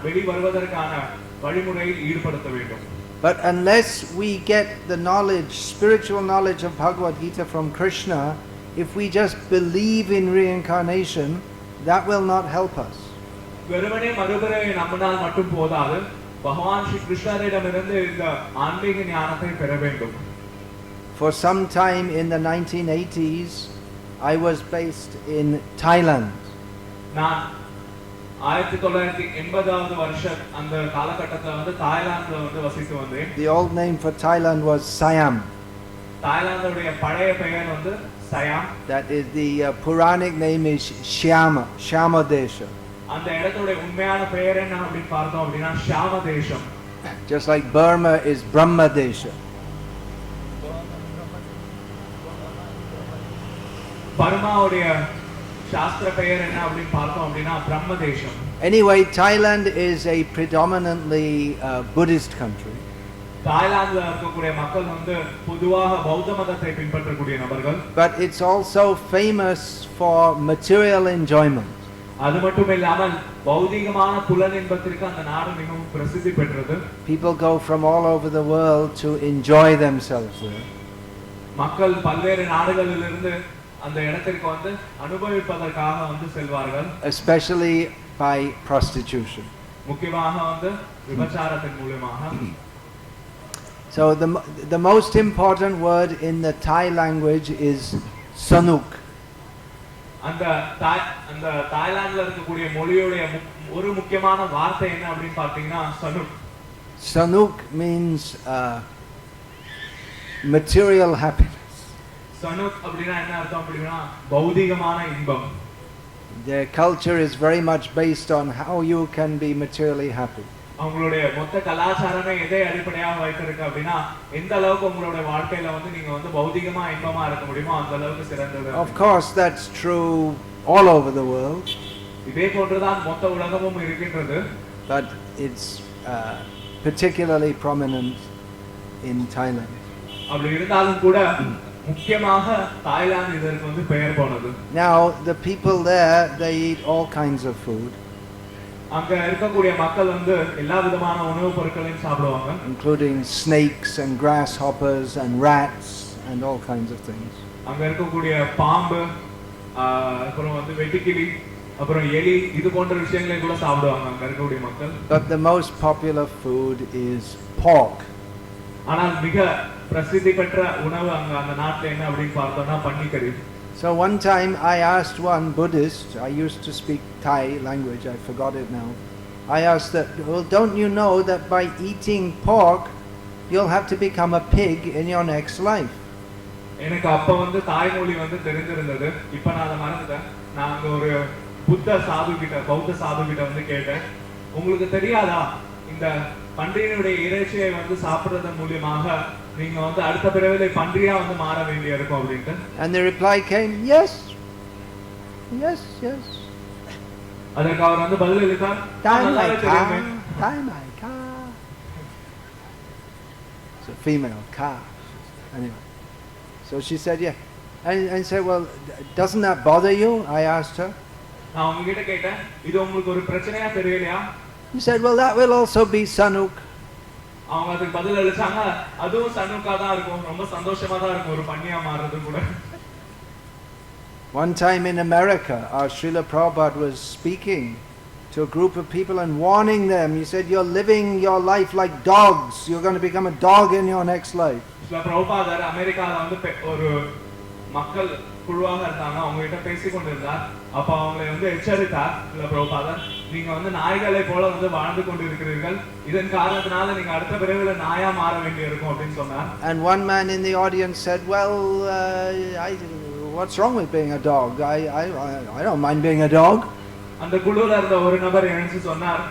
வெளிவருவதற்கான வழிமுறையில் ஈடுபடுத்த வேண்டும். But unless we get the knowledge, spiritual knowledge of Bhagavad Gita from Krishna, if we just believe in reincarnation, that will not help us. வெறுமனே மறுபிறவை நம்பினால் மட்டும் போதாது, பகவான் ஸ்ரீ கிருஷ்ணரிடமிருந்து இந்த ஆன்மீக ஞானத்தை பெற வேண்டும். For some time in the 1980s, I was based in Thailand. நான் 1980வது வருஷ அந்த காலகட்டத்துல வந்து தாய்லாந்துல வந்து வசித்து வந்தேன். The old name for Thailand was Siam. தாய்லாந்துடைய பழைய பெயர் வந்து சயாம். That is the Puranic name is Shyama Desha. அந்த இடத்தோட உண்மையான பெயர் என்ன அப்படினு பார்த்தோம் அப்படினா ஷாம தேசம். Just like Burma is Brahma Desha. பர்மாவுடைய சாஸ்திர பெயர் என்ன அப்படினு பார்த்தோம் அப்படினா பிரம்ம தேசம். Anyway, Thailand is a predominantly Buddhist country. தாய்லாந்துல இருக்கக்கூடிய மக்கள் வந்து பொதுவாக பௌத்த மதத்தை பின்பற்றக்கூடிய நபர்கள். But it's also famous for material enjoyment. அது மட்டும் இல்லாமல் பௌதிகமான புலனின்பத்திற்கு அந்த நாடு மிகவும் பிரசித்தி பெற்றது. People go from all over the world to enjoy themselves there. மக்கள் பல்வேறு நாடுகளிலிருந்து அந்த இடத்திற்கு வந்து அனுபவிப்பதற்காக வந்து செல்வார்கள். Especially by prostitution. முக்கியமாக வந்து விபச்சாரத்தின் மூலமாக. So the most important word in the Thai language is sanuk. அந்த தாய்லாந்துல இருக்கக்கூடிய மொழியோட ஒரு முக்கியமான வார்த்தை என்ன அப்படினு பாத்தீங்கன்னா சனுக். Sanuk means material happiness. சனுக் அப்படினா என்ன அர்த்தம் அப்படினா பௌதிகமான இன்பம். Their culture is very much based on how you can be materially happy. அவங்களுடைய மொத்த கலாச்சாரமே எதை அடிப்படையாக வைத்திருக்கு அப்படினா எந்த அளவுக்கு உங்களுடைய வாழ்க்கையில வந்து நீங்க வந்து பௌதிகமா இன்பமா இருக்க முடியுமோ அந்த அளவுக்கு சிறந்தது. Of course that's true all over the world. இதே போன்றுதான் மொத்த உலகமும் இருக்கின்றது. But it's particularly prominent in Thailand. அப்படி இருந்தாலும் கூட முக்கியமாக தாய்லாந்து இதற்கு வந்து பெயர் போனது. Now the people there, they eat all kinds of food. அங்க இருக்கக்கூடிய மக்கள் வந்து எல்லா விதமான உணவுப் பொருட்களையும் சாப்பிடுவாங்க. Including snakes and grasshoppers and rats and all kinds of things. அங்க இருக்கக்கூடிய பாம்பு, அப்புறம் வந்து வெட்டுக்கிளி, அப்புறம் எலி இது போன்ற விஷயங்களை கூட சாப்பிடுவாங்க அங்க இருக்கக்கூடிய மக்கள். But the most popular food is pork. ஆனால் மிக பிரசித்தி பெற்ற உணவு அங்க அந்த நாட்டுல என்ன அப்படினு பார்த்தோம்னா பன்னிக்கறி. So one time I asked one Buddhist, I used to speak Thai language, I forgot it now. I asked that, well, don't you know that by eating pork you'll have to become a pig in your next life? எனக்கு அப்ப வந்து தாய்மொழி வந்து தெரிஞ்சிருந்தது. இப்போ நான் அத மறந்துட்டேன். நான் அங்க ஒரு பௌத்த சாது கிட்ட வந்து கேட்டேன், உங்களுக்கு தெரியாதா இந்த பன்றியினுடைய இறைச்சியை வந்து சாப்பிடுறதன் மூலமாக நீங்க வந்து அடுத்த பிறவிலே பன்றியா வந்து மாற வேண்டிய இருக்கும் அப்படினு. And the reply came, yes. Yes. அதற்கு அவர் வந்து பதில் அளித்தார், Thai mai ka. It's a female ka. Anyway. So she said, yeah. And said, well, doesn't that bother you? I asked her. நான் உங்ககிட்ட கேட்டேன், இது உங்களுக்கு ஒரு பிரச்சனையா தெரியலையா? He said, well, that will also be sanuk. அவங்க அதுக்கு பதில் அளிச்சாங்க, அதுவும் சனுக்கா தான் இருக்கும், ரொம்ப சந்தோஷமா தான் இருக்கும் ஒரு பன்னியா மாறுறது கூட. One time in America, our Srila Prabhupada was speaking to a group of people and warning them. He said, you're living your life like dogs. You're going to become a dog in your next life. Srila Prabhupada அமெரிக்கால வந்து ஒரு மக்கள் குழுவாக இருந்தாங்க, அவங்க கிட்ட பேசி கொண்டிருந்தார். அப்ப அவங்களை வந்து எச்சரித்தார் Srila Prabhupada, நீங்க வந்து நாய்களை போல வந்து வாழ்ந்து கொண்டிருக்கிறீர்கள், இதன் காரணத்தினால நீங்க அடுத்த பிறவில நாயா மாற வேண்டியிருக்கும் அப்படின்னு சொன்னார். And one man in the audience said, well, what's wrong with being a dog? I don't mind being a dog. அந்த குழுல இருந்த ஒரு நபர் எழுந்து சொன்னார்,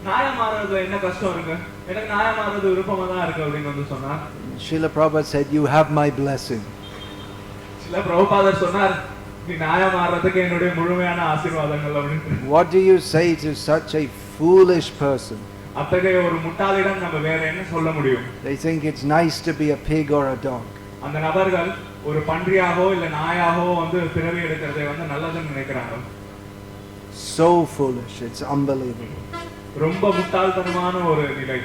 நாயா மாறுறதுல என்ன கஷ்டம் இருக்கு, எனக்கு நாயா மாறுறது விருப்பமா தான் இருக்கு அப்படின்னு வந்து சொன்னார். Srila Prabhupada said, you have my blessing. Srila Prabhupada சொன்னார், நீ நாயா மாறுறதுக்கு என்னுடைய முழுமையான ஆசீர்வாதங்கள் அப்படின்னு. What do you say to such a foolish person? அத்தகைய ஒரு முட்டாளிடம் நம்ம வேற என்ன சொல்ல முடியும்? They think it's nice to be a pig or a dog. அந்த நபர்கள் ஒரு பன்றியாகவோ இல்ல நாயாகவோ வந்து பிறவி எடுக்கிறதை வந்து நல்லதுன்னு நினைக்கிறாங்க. So foolish, it's unbelievable. ரொம்ப முட்டாள்தனமான ஒரு நிலை.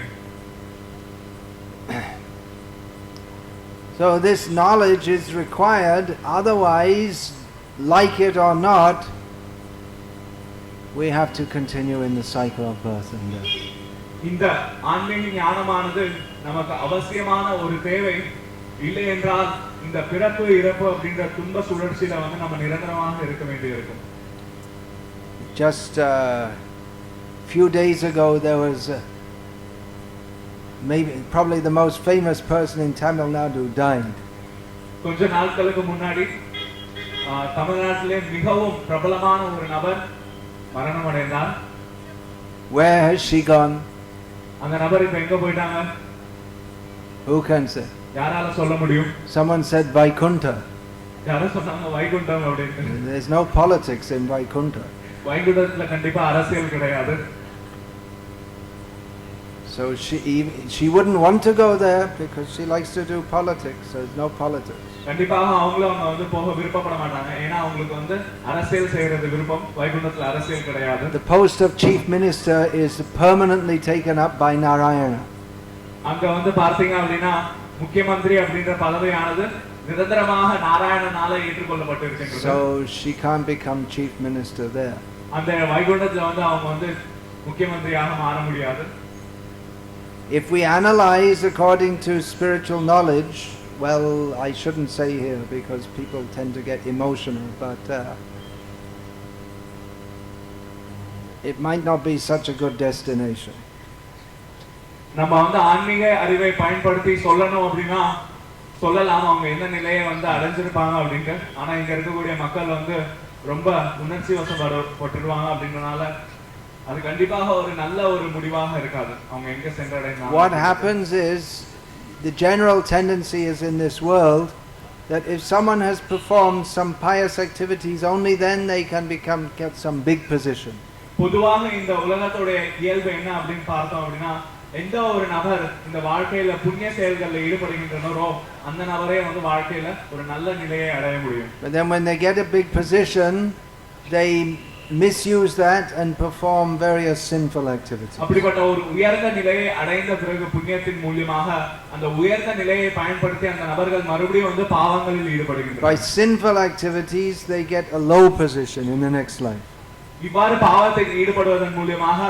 So this knowledge is required, otherwise, like it or not, we have to continue in the cycle of birth and death. இந்த ஆன்மீக ஞானமானது நமக்கு அவசியமான ஒரு தேவை. இல்லை என்றால் இந்த பிறப்பு இறப்பு அப்படின்ற துன்ப சுழற்சியில வந்து நம்ம நிரந்தரமாக இருக்க வேண்டியிருக்கும். Just a few days ago there was probably the most famous person in Tamil Nadu died. கொஞ்ச நாட்களுக்கு முன்னாடி தமிழ்நாட்டிலே மிகவும் பிரபலமான ஒரு நபர் மரணம் அடைந்தார். Where has she gone? அந்த நபர் இப்ப எங்க போயிட்டாங்க? Who can say? யாரால சொல்ல முடியும்? Someone said Vaikuntha. யாரோ சொன்னாங்க வைகுண்டம் அப்படின்னு. There's no politics in Vaikuntha. வைகுண்டத்துல கண்டிப்பா அரசியல் கிடையாது. So she wouldn't want to go there because she likes to do politics. So there's no politics. கண்டிப்பாக அவங்களும் வந்து போக விருப்பப்பட மாட்டாங்க. ஏன்னா அவங்களுக்கு வந்து அரசியல் செய்யறது விருப்பம். வைகுண்டத்துல அரசியல் கிடையாது. The post of chief minister is permanently taken up by Narayana. அங்க வந்து பார்த்தீங்க அப்படின்னா முக்கியமந்திரி அப்படின்ற பதவியானது நிரந்தரமாக நாராயணனால ஏற்றுக்கொள்ளப்பட்டிருக்கிறது. So she can't become chief minister there. அந்த வைகுண்டத்துல வந்து அவங்க வந்து முக்கியமந்திரியாக மாற முடியாது. If we analyze according to spiritual knowledge, well, I shouldn't say here because people tend to get emotional, but it might not be such a good destination. நம்ம வந்து ஆன்மீக அறிவை பயன்படுத்தி சொல்லணும் அப்படின்னா சொல்லலாம் அவங்க என்ன நிலையை வந்து அடைஞ்சிருப்பாங்க அப்படின்ட்டு. ஆனா இங்க இருக்கக்கூடிய மக்கள் வந்து ரொம்ப உணர்ச்சி வசப்பட்டுடுவாங்க அப்படின்றனால அது கண்டிப்பாக ஒரு நல்ல ஒரு முடிவாக இருக்காது. அவங்க எங்க சென்றடைந்தாங்க. What happens is the general tendency is in this world that if someone has performed some pious activities, only then they can get some big position. பொதுவாக இந்த உலகத்தோட இயல்பு என்ன அப்படின்னு பார்த்தோம் அப்படின்னா எந்த ஒரு நபர் இந்த வாழ்க்கையில புண்ணிய செயல்களில் ஈடுபடுகின்றனரோ அந்த நபரே வந்து வாழ்க்கையில ஒரு நல்ல நிலையை அடைய முடியும். But then when they get a big position, they misuse that and perform various sinful activities. அப்படிப்பட்ட ஒரு உயர்ந்த நிலையை அடைந்த பிறகு புண்ணியத்தின் மூலமாக அந்த உயர்ந்த நிலையை பயன்படுத்தி அந்த நபர்கள் மறுபடியும் வந்து பாவங்களில் ஈடுபடுகின்றனர். By sinful activities they get a low position in the next life. இவ்வாறு பாவத்தில் ஈடுபடுவதன் மூலமாக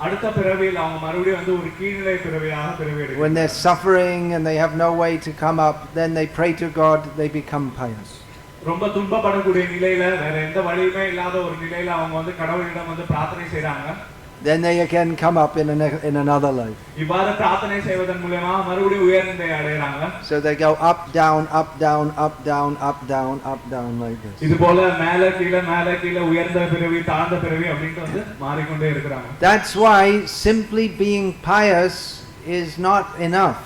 அடுத்த பிறவியில் அவங்க மறுபடியும் வந்து ஒரு கீழ்நிலை பிறவியாக பிறவி எடுக்கிறார்கள். When they're suffering and they have no way to come up, then they pray to God, they become pious. ரொம்ப துன்பப்படக்கூடிய நிலையில வேற எந்த வழியுமே இல்லாத ஒரு நிலையில அவங்க வந்து கடவுளிடம் வந்து பிரார்த்தனை செய்றாங்க. Then they again come up in another life. இவ்வாறு பிரார்த்தனை செய்வதன் மூலமா மறுபடியும் உயர்நிலை அடையறாங்க. So they go up down up down up down up down up down like this. இது போல மேலே கீழே உயர்ந்த பிறவி தாழ்ந்த பிறவி அப்படினு வந்து மாறிக்கொண்டே இருக்காங்க. That's why simply being pious is not enough.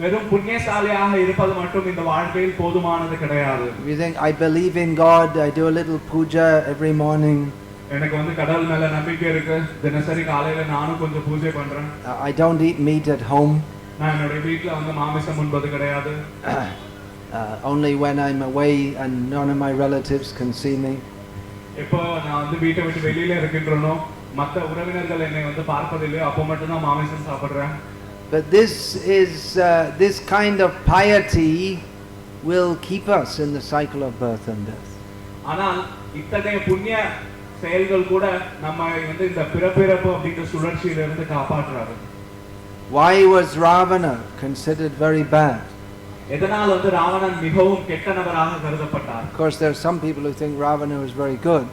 வெறும் புண்ணியசாலியாக இருப்பது மட்டும் இந்த வாழ்க்கையில் போதுமானது கிடையாது. We think I believe in God, I do a little puja every morning. எனக்கு வந்து கடவுள் மேல நம்பிக்கை இருக்கு. தினசரி காலையில நானும் கொஞ்சம் பூஜை பண்றேன். I don't eat meat at home. நான் என்னோட வீட்ல வந்து மாமிசம் உண்பது கிடையாது. Only when I'm away and none of my relatives can see me. எப்போ நான் வந்து வீட்டை விட்டு வெளியில இருக்கின்றனோ மற்ற உறவினர்கள் என்னை வந்து பார்ப்பதில்லை அப்போ மட்டும் தான் மாமிசம் சாப்பிடுறேன். But this kind of piety will keep us in the cycle of birth and death. ஆனால் இத்தகைய புண்ணிய செயல்கள் கூட நம்மை வந்து இந்த பிறப்பிறப்பு அப்படிங்கிற சுழற்சியில இருந்து காப்பாற்றுறாரு. Why was Ravana considered very bad? எதனால் வந்து ராவணன் மிகவும் கெட்ட நபராக கருதப்பட்டார்? Of course there are some people who think Ravana was very good.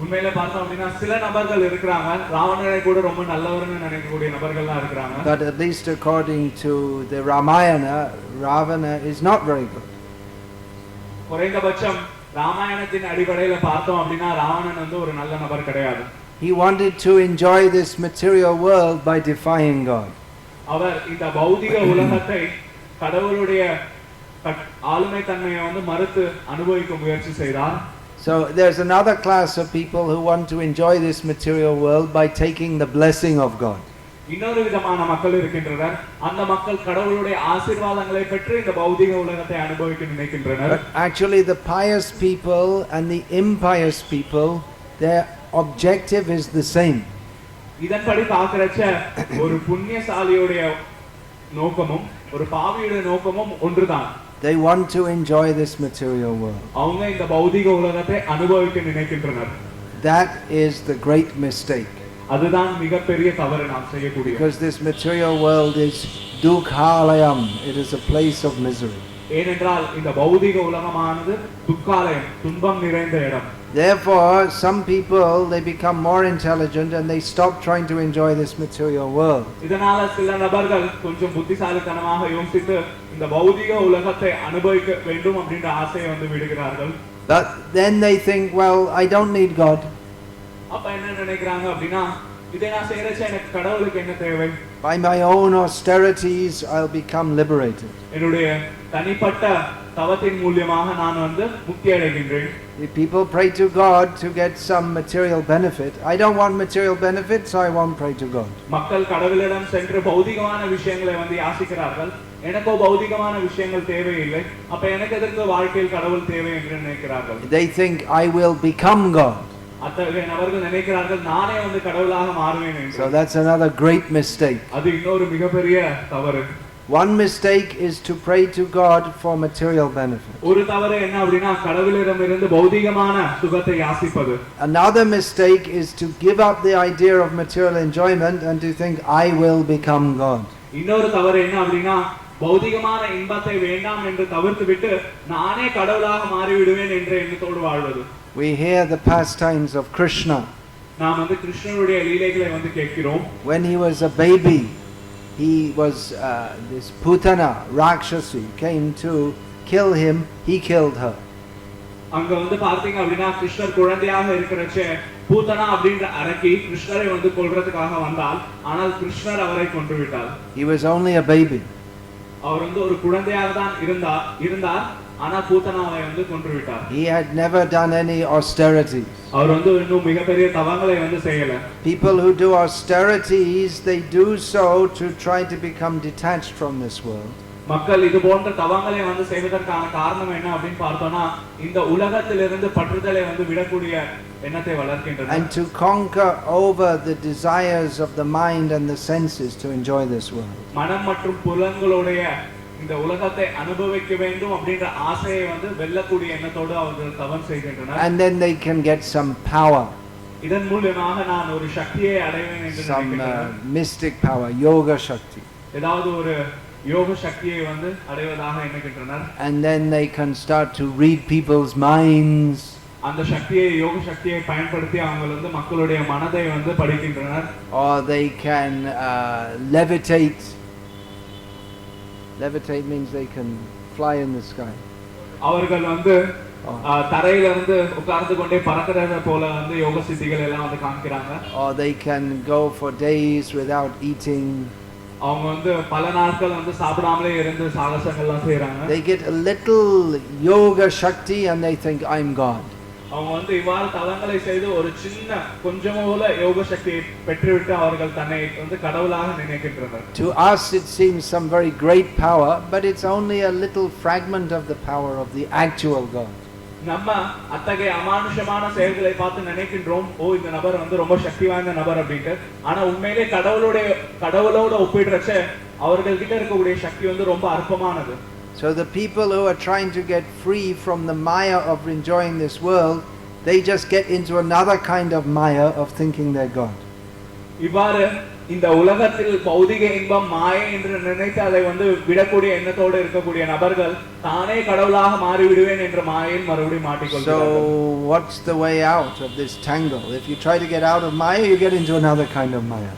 உண்மையிலே பார்த்தோம் அப்படின்னா சில நபர்கள் இருக்காங்க ராவணனை கூட ரொம்ப நல்லவர்னு நினைக்கக்கூடிய நபர்கள்லாம் இருக்காங்க. But at least according to the Ramayana, Ravana is not very good. குறைந்தபட்சம் ராமாயணத்தின் அடிப்படையில பார்த்தோம் அப்படின்னா ராவணன் வந்து ஒரு நல்ல நபர் கிடையாது. He wanted to enjoy this material world by defying God. அவர் இந்த பௌதிக உலகத்தை கடவுளுடைய ஆளுமை தன்மையை வந்து மறுத்து அனுபவிக்க முயற்சி செய்தார். So there's another class of people who want to enjoy this material world by taking the blessing of God. இன்னொரு விதமான மக்கள் இருக்கின்றனர். அந்த மக்கள் கடவுளுடைய ஆசீர்வாதங்களை பெற்று இந்த பௌதிக உலகத்தை அனுபவிக்க நினைக்கின்றனர். But actually the pious people and the impious people, their objective is the same. இதன்படி பார்க்கறச்ச ஒரு புண்ணியசாலியுடைய நோக்கமும் ஒரு பாவியுடைய நோக்கமும் ஒன்றுதான். They want to enjoy this material world. அவங்க இந்த பௌதிக உலகத்தை அனுபவிக்க நினைக்கின்றனர். That is the great mistake. அதுதான் மிகப்பெரிய தவறு நாம் செய்யக்கூடிய. Because this material world is dukhalayam. It is a place of misery. ஏனென்றால் இந்த பௌதிக உலகமானது துக்காலயம், துன்பம் நிறைந்த இடம். Therefore, some people, they become more intelligent and they stop trying to enjoy this material world. இதனால சில நபர்கள் கொஞ்சம் புத்திசாலித்தனமாக யோசித்து இந்த பௌதிக உலகத்தை அனுபவிக்க வேண்டும் அப்படின்ற ஆசையை வந்து விடுகிறார்கள். But then they think, well, I don't need God. அப்ப என்ன நினைக்கிறாங்க அப்படின்னா, இதை நான் செய்யறச்ச எனக்கு கடவுளுக்கு என்ன தேவை? By my own austerities, I'll become liberated. என்னுடைய தனிப்பட்ட தவத்தின் மூலமாக நான் வந்து முக்தி அடைகின்றேன். If people pray to God to get some material benefit, I don't want material benefit, so I won't pray to God. மக்கள் கடவுளிடம் சென்று பௌதிகமான விஷயங்களை வந்து யாசிக்கிறார்கள். எனக்கோ பௌதிகமான விஷயங்கள் தேவையில்லை, அப்ப எனக்கு எதற்கு வாழ்க்கையில் கடவுள் தேவை என்று நினைக்கிறார்கள். They think I will become God. அத்தகைய நபர்கள் நினைக்கிறார்கள் நானே வந்து கடவுளாக மாறுவேன் என்று. So that's another great mistake. அது இன்னொரு மிகப்பெரிய தவறு. One mistake is to pray to God for material benefit. ஒரு தவறு என்ன அப்படினா கடவுளிடமிருந்து பௌதிகமான சுகத்தை யாசிப்பது. Another mistake is to give up the idea of material enjoyment and to think I will become God. இன்னொரு தவறு என்ன அப்படினா பௌதிகமான இன்பத்தை வேண்டாம் என்று தவிர்த்துவிட்டு நானே கடவுளாக மாறி விடுவேன் என்ற எண்ணத்தோடு வாழ்வது. We hear the pastimes of Krishna. நாம் வந்து கிருஷ்ணனுடைய லீலைகளை வந்து கேட்கிறோம். When he was a baby, he was this Putana Rakshasi came to kill him, he killed her. அங்க வந்து பார்த்தீங்க அப்படினா கிருஷ்ணர் குழந்தையாக இருக்கறச்சே பூதனா அப்படிங்கற அரக்கி கிருஷ்ணரை வந்து கொல்றதுக்காக வந்தால் ஆனால் கிருஷ்ணர் அவரை கொன்றுவிட்டார். He was only a baby. அவர் வந்து ஒரு குழந்தையாக தான் இருந்தார் ஆனா பூதனாவை வந்து கொன்றுவிட்டார். He had never done any austerities. அவர் வந்து இன்னும் மிகப்பெரிய தவங்களை வந்து செய்யல. People who do austerities, they do so to try to become detached from this world. மக்கள் இது போன்ற தவங்களை வந்து செய்வதற்கான காரணம் என்ன அப்படினு பார்த்தோம்னா இந்த உலகத்திலிருந்து பற்றுதலை வந்து விடக்கூடிய எண்ணத்தை வளர்க்கின்றனர். And to conquer over the desires of the mind and the senses to enjoy this world. மனம் மற்றும் புலன்களுடைய இந்த உலகத்தை அனுபவிக்க வேண்டும் அப்படிங்கற ஆசையை வந்து வெல்லக்கூடிய எண்ணத்தோடு அவர்கள் தவம் செய்கின்றனர். And then they can get some power. இதன் மூலமாக நான் ஒரு சக்தியை அடைவேன் என்று நினைக்கிறேன். Some mystic power, yoga shakti. ஏதாவது ஒரு யோக சக்தியை வந்து அடைவதாக எண்ணுகின்றனர். And then they can start to read people's minds. அந்த சக்தியை யோக சக்தியை பயன்படுத்தி அவங்க வந்து மக்களுடைய மனதை வந்து படிக்கின்றனர். Or they can levitate. Levitate means they can fly in the sky. அவர்கள் வந்து தரையில இருந்து உட்கார்ந்து கொண்டே பறக்கறத போல வந்து யோக சித்திகள் எல்லாம் வந்து காண்கிறாங்க. Or they can go for days without eating. அவங்க வந்து பல நாட்கள் வந்து சாப்பிடாமலே இருந்து சாகசங்கள்லாம் செய்றாங்க. They get a little yoga shakti and they think I'm God. அவங்க வந்து இவ்வாறு தவங்களை செய்து ஒரு சின்ன கொஞ்சமோல யோக சக்தியை பெற்றுவிட்டு அவர்கள் தன்னை வந்து கடவுளாக நினைக்கின்றனர். To us it seems some very great power, but it's only a little fragment of the power of the actual God. நம்ம அத்தகைய அமானுஷமான செயல்களை பார்த்து நினைக்கின்றோம் ஓ இந்த நபர் வந்து ரொம்ப சக்தி வாய்ந்த நபர் அப்படின்ட்டு. ஆனா உண்மையிலே கடவுளோட ஒப்பிடுறச்ச அவர்கள் கிட்ட இருக்கக்கூடிய சக்தி வந்து ரொம்ப அற்பமானது. So the people who are trying to get free from the maya of enjoying this world, they just get into another kind of maya of thinking they're God. இவ்வாறு இந்த உலகத்தில் பௌதிக இன்பம் மாயை என்று நினைத்து அதை வந்து விடக்கூடிய எண்ணத்தோடு இருக்கக்கூடிய நபர்கள் தானே கடவுளாக மாறி விடுவேன் என்ற மாயையில் மறுபடியும் மாட்டிக்கொள்கிறார்கள். So what's the way out of this tangle? If you try to get out of maya, you get into another kind of maya.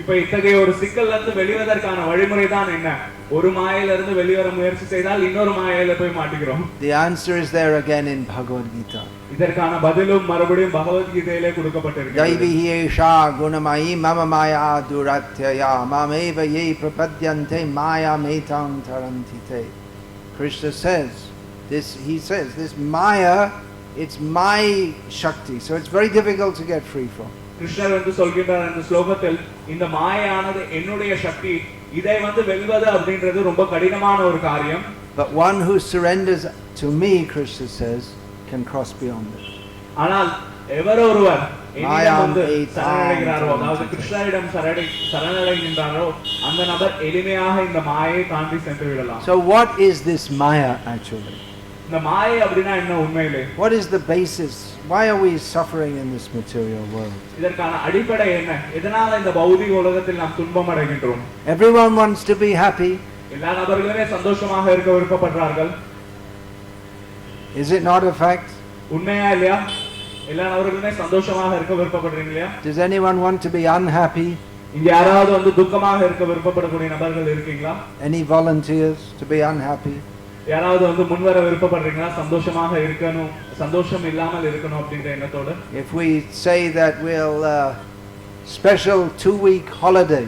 இப்ப இத்தகைய ஒரு சிக்கல்ல இருந்து வெளிவதற்கான வழிமுறை தான் என்ன? ஒரு மாயையில இருந்து வெளிவர முயற்சி செய்தால் இன்னொரு மாயையில போய் மாட்டிக்கிறோம். The answer is there again in Bhagavad Gita. இதற்கான பதிலும் மறுபடியும் பகவத் கீதையிலே கொடுக்கப்பட்டிருக்கிறது. Daivihi esha gunamayi mama maya duratyaya mameva ye prapadyante maya metam tarantite. Krishna says this, he says this maya it's my Shakti, so it's very difficult to get free from. கிருஷ்ணர் வந்து சொல்கின்றார் இந்த ஸ்லோகத்தில், இந்த மாயானது என்னுடைய சக்தி, இதை வந்து வெல்வது அப்படின்றது ரொம்ப கடினமான ஒரு காரியம். But one who surrenders to me, Krishna says, can cross beyond it. ஆனால் எவர் ஒருவர் என்னிடம் வந்து சரணடைகிறாரோ, அதாவது கிருஷ்ணரிடம் சரணடைகின்றாரோ, அந்த நபர் எளிமையாக இந்த மாயை தாண்டி சென்று விடலாம். So what is this Maya actually? இந்த மாயை அப்படினா என்ன உண்மையிலே? What is the basis? Why are we suffering in this material world? இதற்கான அடிப்படை என்ன? எதனால இந்த பௌதிக உலகத்தில் நாம் துன்பம் அடைகின்றோம்? Everyone wants to be happy. எல்லா நபர்களுமே சந்தோஷமாக இருக்க விருப்பப்படுறார்கள். Is it not a fact? உண்மையா இல்லையா? எல்லா நபர்களுமே சந்தோஷமாக இருக்க விருப்பப்படுறீங்க இல்லையா? Does anyone want to be unhappy? இங்க யாராவது வந்து துக்கமாக இருக்க விருப்பப்படக்கூடிய நபர்கள் இருக்கீங்களா? Any volunteers to be unhappy? யாராவது வந்து முன்வர விருப்பப்படுறீங்களா? சந்தோஷமாக இருக்கணும், சந்தோஷம் இல்லாமல் இருக்கணும் அப்படிங்கற எண்ணத்தோட. If we say that we'll special 2-week holiday,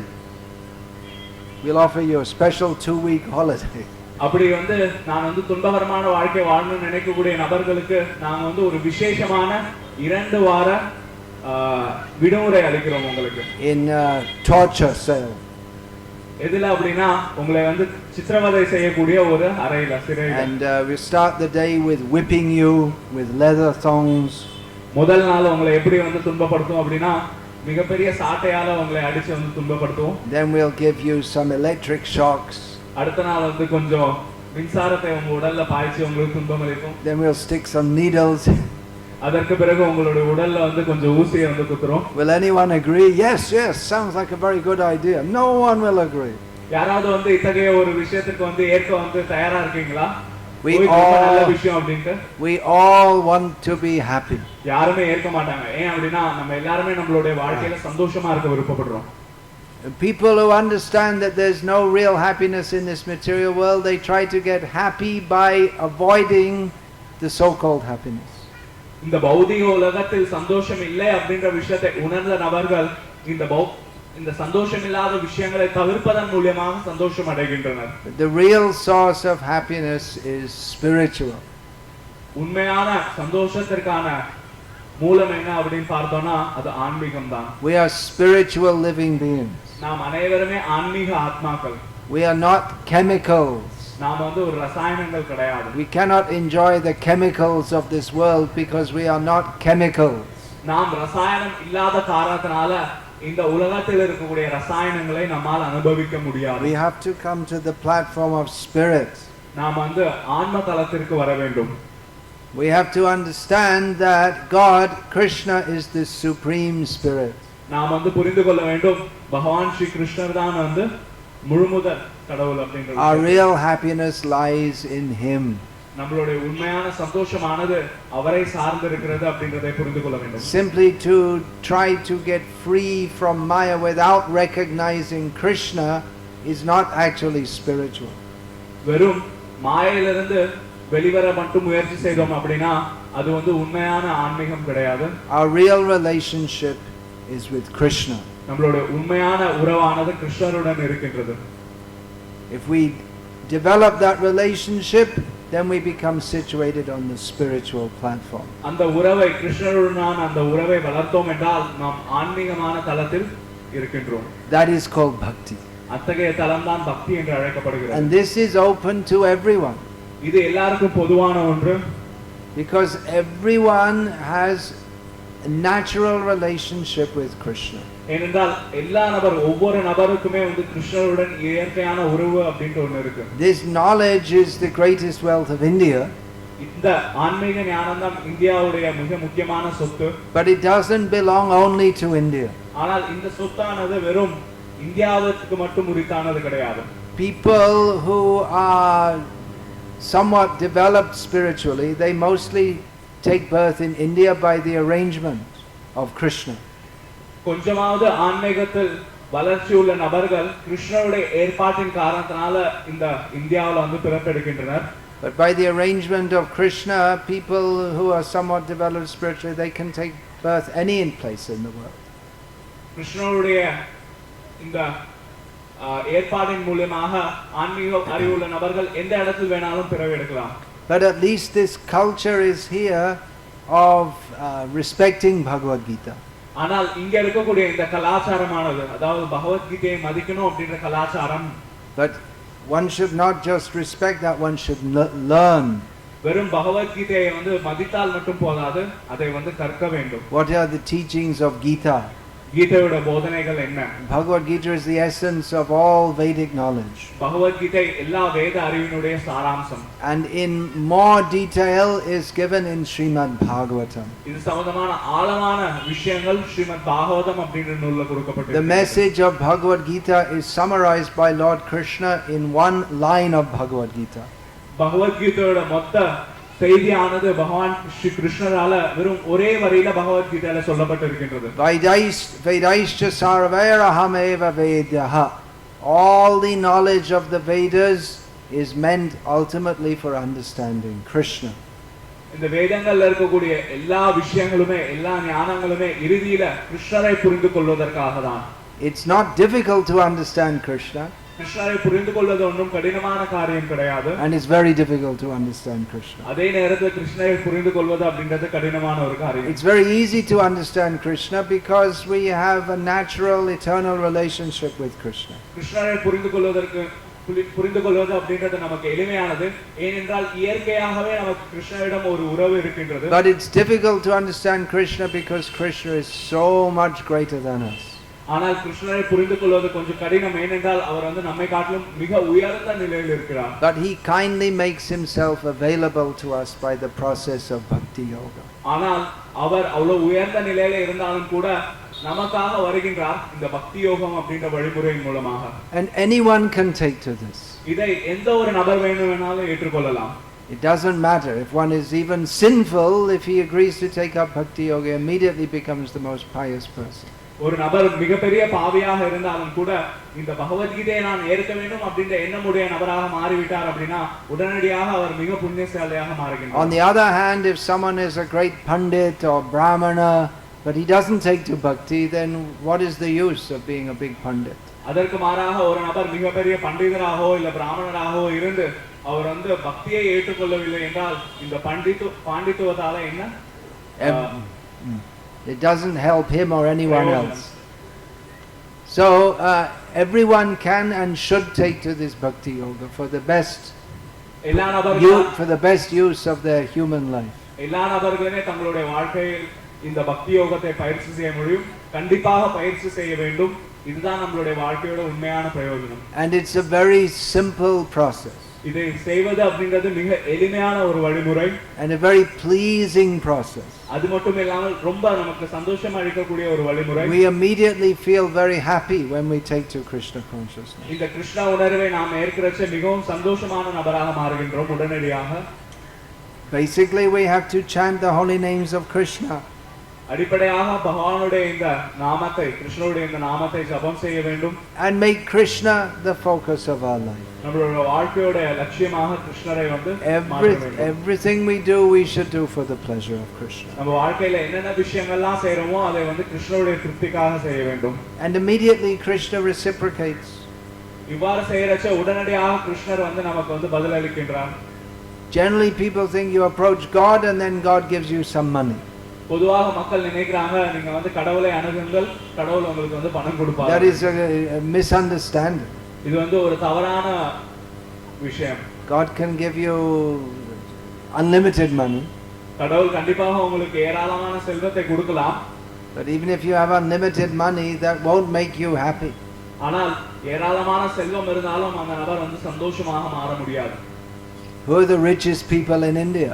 we'll offer you a special 2-week holiday. அப்படி வந்து நான் வந்து துன்பகரமான வாழ்க்கை வாழணும்னு நினைக்கக்கூடிய நபர்களுக்கு நாங்க வந்து ஒரு விசேஷமான 2 வார விடுமுறை அளிக்கிறோம் உங்களுக்கு. In torture cell. எதுல அப்படினா உங்களை வந்து சித்திரவதை செய்யக்கூடிய ஒரு அறையில, சிறையில. And we start the day with whipping you with leather thongs. முதல் நாள் உங்களை எப்படி வந்து துன்பப்படுத்தும் அப்படினா மிகப்பெரிய சாட்டையால உங்களை அடிச்சு வந்து துன்பப்படுத்தும். Then we'll give you some electric shocks. அடுத்த நாள் வந்து கொஞ்சம் மின்சாரத்தை உங்க உடல்ல பாய்ச்சி உங்களுக்கு துன்பம் அளிக்கும். Then we'll stick some needles. அதற்கு பிறகு உங்களுடைய உடல்ல வந்து கொஞ்சம் ஊசியை வந்து குத்துறோம். Will anyone agree? Yes, yes, sounds like a very good idea. No one will agree. யாராவது வந்து இத்தகைய ஒரு விஷயத்துக்கு வந்து ஏற்க வந்து தயாரா இருக்கீங்களா? We all want to be happy. யாருமே ஏற்க மாட்டாங்க. ஏன் அப்படினா நம்ம எல்லாரும் நம்மளுடைய வாழ்க்கையில சந்தோஷமா இருக்க விருப்பப்படுறோம். People who understand that there's no real happiness in this material world, they try to get happy by avoiding the so-called happiness. இந்த பௌதிக உலகத்தில் சந்தோஷம் இல்லை அப்படிங்கற விஷயத்தை உணர்ந்த நபர்கள் இந்த சந்தோஷம் இல்லாத விஷயங்களை தவிர்ப்பதன் மூலமாக சந்தோஷம் அடைகின்றனர். The real source of happiness is spiritual. உண்மையான சந்தோஷத்திற்கான மூலம் என்ன அப்படினு பார்த்தோம்னா அது ஆன்மீகம் தான். We are spiritual living beings. நாம் அனைவருமே ஆன்மீக ஆத்மாக்கள். We are not chemicals. நாம் வந்து ஒரு ரசாயனங்கள் கிடையாது. We cannot enjoy the chemicals of this world because we are not chemicals. நாம் ரசாயனம் இல்லாத காரணத்தினால இந்த உலகத்தில் இருக்கக்கூடிய ரசாயனங்களை நம்மால் அனுபவிக்க முடியாது. We have to come to the platform of spirit. நாம் வந்து ஆன்ம தலத்திற்கு வர வேண்டும். We have to understand that God, Krishna, is the supreme spirit. நாம் வந்து புரிந்து கொள்ள வேண்டும் பகவான் ஸ்ரீ கிருஷ்ணர் தான் வந்து முழுமுதற் கடவுள் அப்படின்றது. Our real happiness lies in him. நம்மளுடைய உண்மையான சந்தோஷமானது அவரை சார்ந்து இருக்கிறது அப்படிங்கறதை புரிந்து கொள்ள வேண்டும். Simply to try to get free from Maya without recognizing Krishna is not actually spiritual. வெறும் மாயையிலிருந்து வெளிவர மட்டும் முயற்சி செய்தோம் அப்படினா அது வந்து உண்மையான ஆன்மீகம் கிடையாது. Our real relationship is with Krishna. நம்மளுடைய உண்மையான உறவானது கிருஷ்ணருடன் இருக்கின்றது. If we develop that relationship, then we become situated on the spiritual platform. அந்த உறவை கிருஷ்ணருடனான அந்த உறவை வளர்த்தோம் என்றால் நாம் ஆன்மீகமான தலத்தில் இருக்கின்றோம். That is called bhakti. அத்தகைய தலம் தான் பக்தி என்று அழைக்கப்படுகிறது. And this is open to everyone. இது எல்லாருக்கும் பொதுவான ஒன்று. Because everyone has a natural relationship with Krishna. ஏனென்றால் எல்லா ஒவ்வொரு நபருக்குமே வந்து கிருஷ்ணருடன் இயற்கையான உறவு அப்படின்ற ஒன்று இருக்கு. This knowledge is the greatest wealth of India. இந்த ஆன்மீக ஞானம் தான் இந்தியாவுடைய மிக முக்கியமான சொத்து. But it doesn't belong only to India. ஆனால் இந்த சொத்தானது வெறும் இந்தியாவுக்கு மட்டும் உரித்தானது கிடையாது. People who are somewhat developed spiritually, they mostly take birth in India by the arrangement of Krishna. கொஞ்சமாவது ஆன்மீகத்தில் வளர்ச்சி உள்ள நபர்கள் கிருஷ்ணருடைய ஏற்பாட்டின் காரணத்தினால இந்த இந்தியாவுல வந்து பிறப்பெடுக்கின்றனர். But by the arrangement of Krishna, people who are somewhat developed spiritually, they can take birth any place in the world. கிருஷ்ணருடைய இந்த ஏற்பாட்டின் மூலமாக ஆன்மீக அறிவுள்ள நபர்கள் எந்த இடத்தில் வேணாலும் பிறவெடுக்கலாம். But at least this culture is here of respecting Bhagavad Gita. ஆனால் இங்க இருக்கக்கூடிய இந்த கலாச்சாரமானது, அதாவது பகவத்கீதையை மதிக்கணும் அப்படின்ற கலாச்சாரம், But one should not just respect that, one should learn. வெறும் பகவத்கீதையை வந்து மதித்தால் மட்டும் போதாது, அதை வந்து கற்க வேண்டும். What are the teachings of Gita? கீதையோட போதனைகள் என்ன? Bhagavad Gita is the essence of all Vedic knowledge. Bhagavad Gita எல்லா வேத அறிவினுடைய சாராம்சம். And in more detail is given in Srimad Bhagavatam. இது சம்பந்தமான ஆழமான விஷயங்கள் ஸ்ரீமத் பாகவதம் அப்படிங்கிற நூல்ல கொடுக்கப்பட்டிருக்கு. The message of Bhagavad Gita is summarized by Lord Krishna in one line of Bhagavad Gita. பகவத்கீதையோட மொத்த செய்தியானது பகவான் ஸ்ரீ கிருஷ்ணரால வெறும் ஒரே வரியில பகவத்கீதையில சொல்லப்பட்டிருக்கின்றது. Vedaischa sarvairaham vedaha. All the knowledge of the Vedas is meant ultimately for understanding Krishna. இந்த வேதங்கள்ல இருக்கக்கூடிய எல்லா விஷயங்களுமே எல்லா ஞானங்களுமே இறுதியில கிருஷ்ணரை புரிந்து கொள்வதற்காக தான். It's not difficult to understand Krishna. கிருஷ்ணரை புரிந்து கொள்வது ஒன்றும் கடினமான காரியம் கிடையாது. And it's very difficult to understand Krishna. அதே நேரத்தில் கிருஷ்ணரை புரிந்து கொள்வது அப்படின்றது கடினமான ஒரு காரியம். It's very easy to understand Krishna because we have a natural eternal relationship with Krishna. கிருஷ்ணரை புரிந்து கொள்வது அப்படின்றது நமக்கு எளிமையானது. ஏனென்றால் இயற்கையாகவே நமக்கு கிருஷ்ணரிடம் ஒரு உறவு இருக்கின்றது. But it's difficult to understand Krishna because Krishna is so much greater than us. ஆனால் கிருஷ்ணரை புரிந்து கொள்வது கொஞ்சம் கடினம். ஏனென்றால் அவர் வந்து நம்மை காட்டிலும் மிக உயர்ந்த நிலையில் இருக்கிறார். But he kindly makes himself available to us by the process of bhakti yoga. ஆனால் அவர் அவ்வளவு உயர்ந்த நிலையில இருந்தாலும் கூட நமக்காக வருகின்றார் இந்த பக்தி யோகம் அப்படின்ற வழிமுறையின் மூலமாக. And anyone can take to this. இதை எந்த ஒரு நபர் வேணுமானாலும் ஏற்றுக்கொள்ளலாம். It doesn't matter if one is even sinful, if he agrees to take up bhakti yoga, immediately becomes the most pious person. ஒரு நபர் மிகப்பெரிய பாவியாக இருந்தாலும் கூட இந்த பகவத்கீதையை நான் ஏற்க வேண்டும் அப்படின்ற எண்ணமுடைய நபராக மாறிவிட்டார் அப்படின்னா உடனடியாக அவர் மிக புண்ணியசாலியாக மாறுகிறார். On the other hand, if someone is a great pandit or brahmana but he doesn't take to bhakti, then what is the use of being a big pandit? அதற்கு மாறாக ஒரு நபர் மிகப்பெரிய பண்டிதராகவோ இல்ல பிராமணராகவோ இருந்து அவர் வந்து பக்தியை ஏற்றுக்கொள்ளவில்லை என்றால் இந்த பாண்டித்துவத்தால என்ன? It doesn't help him or anyone else. So everyone can and should take to this bhakti yoga for the best use of their human life. எல்லா நபர்களுமே தங்களுடைய வாழ்க்கையில் இந்த பக்தி யோகத்தை பயிற்சி செய்ய முடியும். கண்டிப்பாக பயிற்சி செய்ய வேண்டும். இதுதான் நம்மளுடைய வாழ்க்கையோட உண்மையான பிரயோஜனம். And it's a very simple process. இதை செய்வது அப்படிங்கிறது மிக எளிமையான ஒரு வழிமுறை. And a very pleasing process. அது மட்டும் இல்லாமல் ரொம்ப நமக்கு சந்தோஷம் அளிக்கக்கூடிய ஒரு வழிமுறை. We immediately feel very happy when we take to Krishna consciousness. இந்த கிருஷ்ண உணர்வை நாம் ஏற்கிறச்ச மிகவும் சந்தோஷமான நபராக மாறுகின்றோம் உடனடியாக. Basically we have to chant the holy names of Krishna. அடிப்படையாக பகவானுடைய இந்த நாமத்தை கிருஷ்ணனுடைய இந்த நாமத்தை ஜபம் செய்ய வேண்டும். And make Krishna the focus of our life. நம்மளுடைய வாழ்க்கையோட லட்சியமாக கிருஷ்ணரை வந்து everything we do we should do for the pleasure of Krishna. நம்ம வாழ்க்கையில என்னென்ன விஷயங்கள்லாம் செய்றோமோ அதை வந்து கிருஷ்ணனுடைய திருப்திக்காக செய்ய வேண்டும். And immediately Krishna reciprocates. இவ்வாறு செய்யறச்ச உடனடியாக கிருஷ்ணர் வந்து நமக்கு வந்து பதில் அளிக்கின்றார். Generally people think you approach God and then God gives you some money. பொதுவாக மக்கள் நினைக்கிறாங்க நீங்க வந்து கடவுளை அணுகுங்கள் கடவுள் உங்களுக்கு வந்து பணம் கொடுப்பார். That is a misunderstanding. இது வந்து ஒரு தவறான விஷயம். God can give you unlimited money. கடவுள் கண்டிப்பாக உங்களுக்கு ஏராளமான செல்வத்தை கொடுக்கலாம். But even if you have unlimited money, that won't make you happy. ஆனால் ஏராளமான செல்வம் இருந்தாலும் அந்த நபர் வந்து சந்தோஷமாக மாற முடியாது. Who are the richest people in India?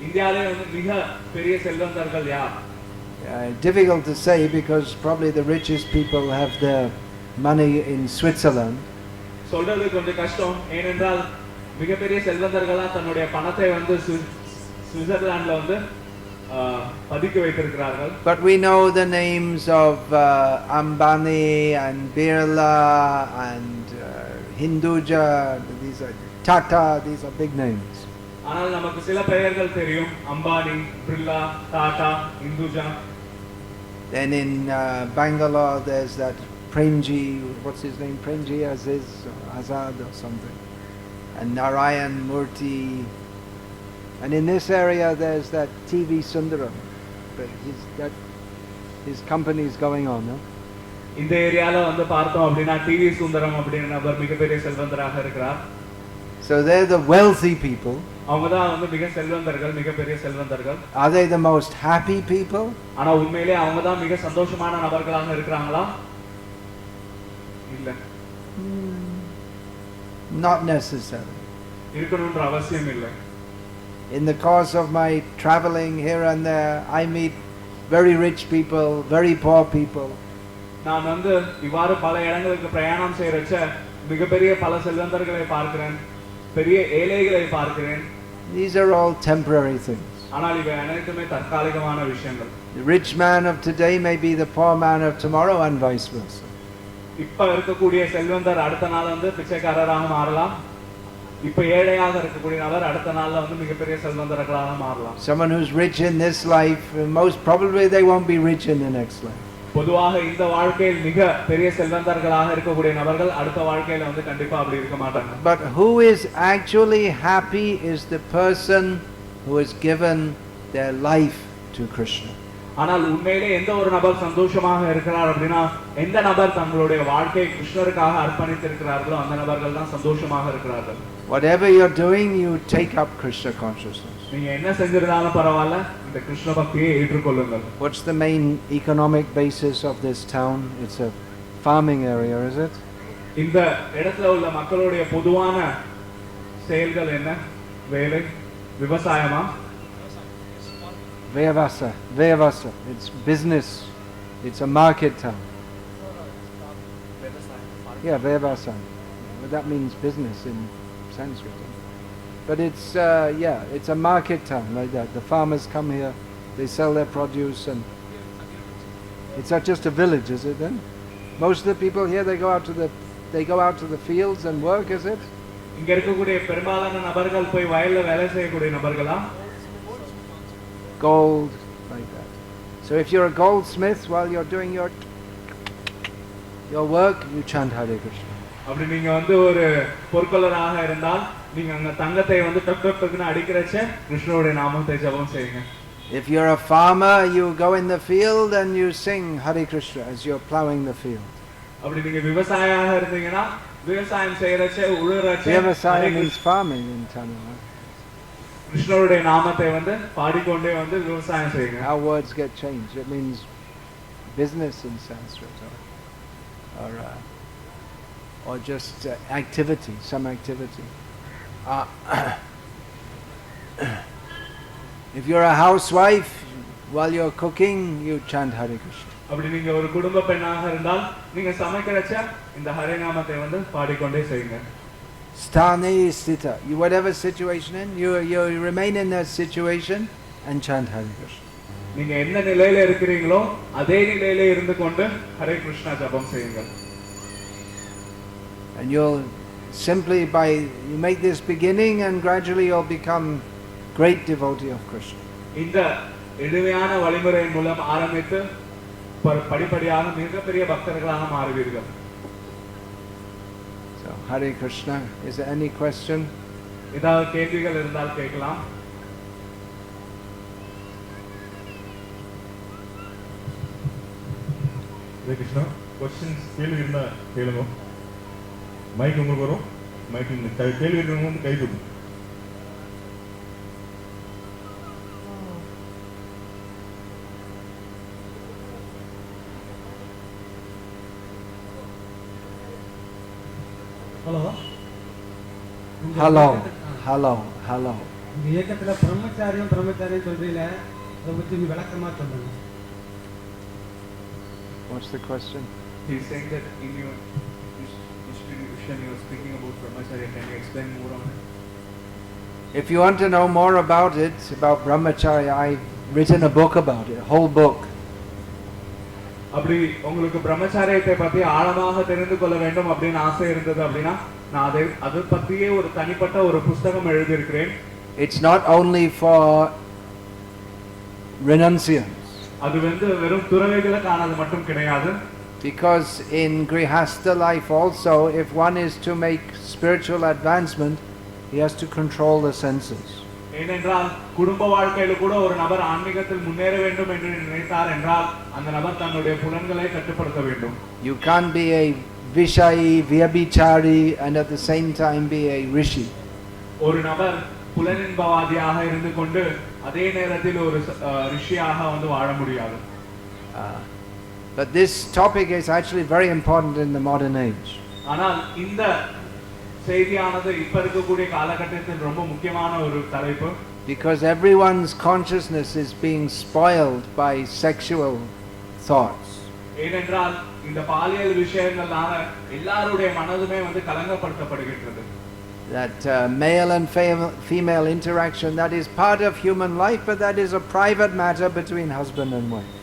இந்தியாவிலே வந்து மிக பெரிய செல்வந்தர்கள் யார்? Difficult to say because probably the richest people have their money in Switzerland. சொல்றது கொஞ்சம் கஷ்டம். ஏனென்றால் மிகப்பெரிய செல்வந்தர்களா தன்னுடைய பணத்தை வந்து சுவிட்சர்லாந்துல வந்து பதுக்கி வைத்திருக்கிறார்கள். But we know the names of Ambani and Birla and Hinduja, these are Tata, these are big names. ஆனால் நமக்கு சில பெயர்கள் தெரியும். Ambani, Birla, Tata, Induja. Then in Bangalore there's that Premji, what's his name? Premji Azad or something. And Narayan Murthy. And in this area there's that TV Sundaram, but his company is going on, no? இந்த ஏரியால வந்து பார்த்தோம் அப்படின்னா TV Sundaram அப்படிங்கிற நபர் மிகப்பெரிய செல்வந்தராக இருக்கிறார். So they're the wealthy people. அவங்க தான் வந்து மிக செல்வந்தர்கள், மிகப்பெரிய செல்வந்தர்கள். Are they the most happy people? ஆனா உண்மையிலேயே அவங்க தான் மிக சந்தோஷமான நபர்களாக இருக்கிறாங்களா? இல்ல. Not necessarily. இருக்கணும்ன்ற அவசியம் இல்லை. In the course of my traveling here and there, I meet very rich people, very poor people. நான் வந்து இவ்வாறு பல இடங்களுக்கு பிரயாணம் செய்யறச்ச மிகப்பெரிய பல செல்வந்தர்களை பார்க்கிறேன், பெரிய ஏழைகளை பார்க்கிறேன். These are all temporary things. ஆனால் இவை அனைத்துமே தற்காலிகமான விஷயங்கள். The rich man of today may be the poor man of tomorrow and vice versa. இப்ப இருக்கக்கூடிய செல்வந்தர் அடுத்த நாள் வந்து பிச்சைக்காரராக மாறலாம். இப்ப ஏழையாக இருக்கக்கூடிய நபர் அடுத்த நாள்ல வந்து மிகப்பெரிய செல்வந்தர்களாக மாறலாம். Someone who's rich in this life, most probably they won't be rich in the next life. பொதுவாக இந்த வாழ்க்கையில் மிக பெரிய செல்வந்தர்களாக இருக்கக்கூடிய நபர்கள் அடுத்த வாழ்க்கையில வந்து கண்டிப்பா அப்படி இருக்க மாட்டாங்க. But who is actually happy is the person who has given their life to Krishna. ஆனால் உண்மையிலே எந்த ஒரு நபர் சந்தோஷமாக இருக்கிறார் அப்படின்னா எந்த நபர் தங்களுடைய வாழ்க்கையை கிருஷ்ணருக்காக அர்ப்பணித்திருக்கிறார்களோ அந்த நபர்கள் தான் சந்தோஷமாக இருக்கிறார்கள். Whatever you're doing, you take up Krishna consciousness. நீங்க என்ன செஞ்சிருந்தாலும் பரவாயில்ல, இந்த கிருஷ்ண பக்தியை ஏற்றுக்கொள்ளுங்கள். What's the main economic basis of this town? It's a farming area, is it? இந்த இடத்துல உள்ள மக்களுடைய பொதுவான செயல்கள் என்ன? வேலை, விவசாயமா? Vyavasa. It's business. It's a market town. Yeah, Vyavasa. Well, that means business in Sanskrit. But it's it's a market town like that. The farmers come here, they sell their produce, and it's not just a village, is it then? Most of the people here, they go out to the fields and work, is it? இங்க இருக்கக்கூடிய பெரும்பாலான நபர்கள் போய் வயல்ல வேலை செய்யக்கூடிய நபர்களா? Gold, like that. So if you're a goldsmith, while you're doing your work, you chant Hare Krishna. அப்படி நீங்க வந்து ஒரு பொற்கொல்லராக இருந்தால் நீங்க அங்க தங்கத்தை வந்து டக் டக் டக்னு அடிக்கிறச்ச கிருஷ்ணருடைய நாமத்தை ஜெபம் செய்யுங்க. If you're a farmer, you go in the field and you sing Hare Krishna as you're plowing the field. அப்படி நீங்க விவசாயியாக இருந்தீங்கன்னா விவசாயம் செய்யறச்ச உழுறச்ச Vyavasaya means farming in Tamil. கிருஷ்ணருடைய நாமத்தை வந்து பாடிக்கொண்டே வந்து விவசாயம் செய்யுங்க. Our words get changed. It means business in Sanskrit, or just activity, some activity. If you're a housewife, while you're cooking, you chant Hare Krishna. அப்படி நீங்க ஒரு குடும்ப பெண்ணாக இருந்தால் நீங்க சமைக்கிறச்ச இந்த ஹரே நாமத்தை வந்து பாடிக்கொண்டே செய்யுங்க. Sthane sthita. You whatever situation you remain in that situation and chant Hare Krishna. நீங்க என்ன நிலையில இருக்கிறீங்களோ அதே நிலையில இருந்து கொண்டு ஹரே கிருஷ்ணா ஜெபம் செய்யுங்க. And you'll simply you make this beginning and gradually you'll become great devotee of Krishna. இந்த எளிமையான வழிமுறையின் மூலம் ஆரம்பித்து படிப்படியாக மிகப்பெரிய பக்தர்களாக மாறுவீர்கள். So Hare Krishna. Is there any question? ஏதாவது கேள்விகள் இருந்தால் கேட்கலாம். ஹரே கிருஷ்ணா. क्वेश्चंस கேள்வி இருந்தா கேளுங்க. மைக் உங்களுக்கு வரும். மைக் கேள்வி இருக்கிறவங்க கை தூக்குங்க. Hello. இந்த இயக்கத்துல பிரம்மச்சாரியம் சொல்றீங்களே, அதை பத்தி விளக்கமா சொல்லுங்க. What's the question? He's saying that in your distribution you are speaking about brahmacharya. Can you explain more on it? If you want to know more about it, about brahmacharya, I've written a book about it, a whole book. அப்படி உங்களுக்கு பிரம்மச்சாரியத்தை பத்தி ஆழமாக தெரிந்து கொள்ள வேண்டும் அப்படின்னு ஆசை இருந்தது அப்படின்னா நான் அது பத்தியே ஒரு தனிப்பட்ட ஒரு புத்தகம் எழுதியிருக்கிறேன். It's not only for renunciants. அது வந்து வெறும் துறவிகளுக்கானது மட்டும் கிடையாது. Because in grihastha life also, if one is to make spiritual advancement, he has to control the senses. ஏனென்றால் குடும்ப வாழ்க்கையில கூட ஒரு நபர் ஆன்மீகத்தில் முன்னேற வேண்டும் என்று நினைத்தார் என்றால் அந்த நபர் தன்னுடைய புலன்களை கட்டுப்படுத்த வேண்டும். You can't be a Vishayi, Vyabhichari and at the same time be a Rishi. ஒரு நபர் புலனின்பவாதியாக இருந்து கொண்டு அதே நேரத்தில் ஒரு ரிஷியாக வந்து வாழ முடியாது. But this topic is actually very important in the modern age. ஆனால் இந்த செய்தியானது இப்ப இருக்கக்கூடிய காலகட்டத்தில் ரொம்ப முக்கியமான ஒரு தலைப்பு. Because everyone's consciousness is being spoiled by sexual thoughts. ஏனென்றால் இந்த பாலியல் விஷயங்களால எல்லாருடைய மனதுமே வந்து கலங்கப்படுத்தப்படுகிறது. That male and female interaction, that is part of human life, but that is a private matter between husband and wife.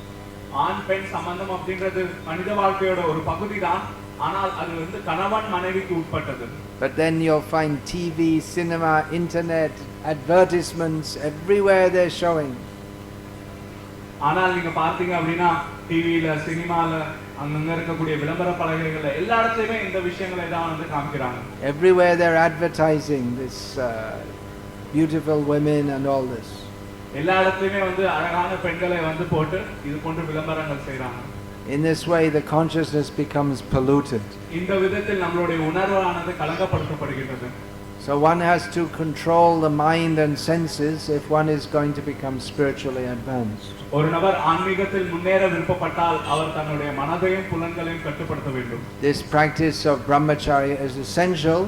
ஆண் பெண் சம்பந்தம் அப்படின்றது மனித வாழ்க்கையோட ஒரு பகுதி தான், ஆனால் அது வந்து கணவன் மனைவிக்கு உட்பட்டது. But then you'll find TV, cinema, internet, advertisements, everywhere they're showing. ஆனால் நீங்க பார்த்தீங்க அப்படின்னா டிவில சினிமால அங்கங்க இருக்கக்கூடிய விளம்பர பலகைகள்ல எல்லா இடத்துலயுமே இந்த விஷயங்களை தான் வந்து காமிக்கிறாங்க. Everywhere they're advertising this beautiful women and all this. எல்லா இடத்துலயுமே வந்து அழகான பெண்களை வந்து போட்டு இது போன்ற விளம்பரங்கள் செய்றாங்க. In this way the consciousness becomes polluted. இந்த விதத்தில் நம்மளுடைய உணர்வானது கலங்கப்படுத்தப்படுகிறது. So one has to control the mind and senses if one is going to become spiritually advanced. ஒரு நபர் ஆன்மீகத்தில் முன்னேற விருப்பப்பட்டால் அவர் தன்னுடைய மனதையும் புலன்களையும் கட்டுப்படுத்த வேண்டும். This practice of brahmacharya is essential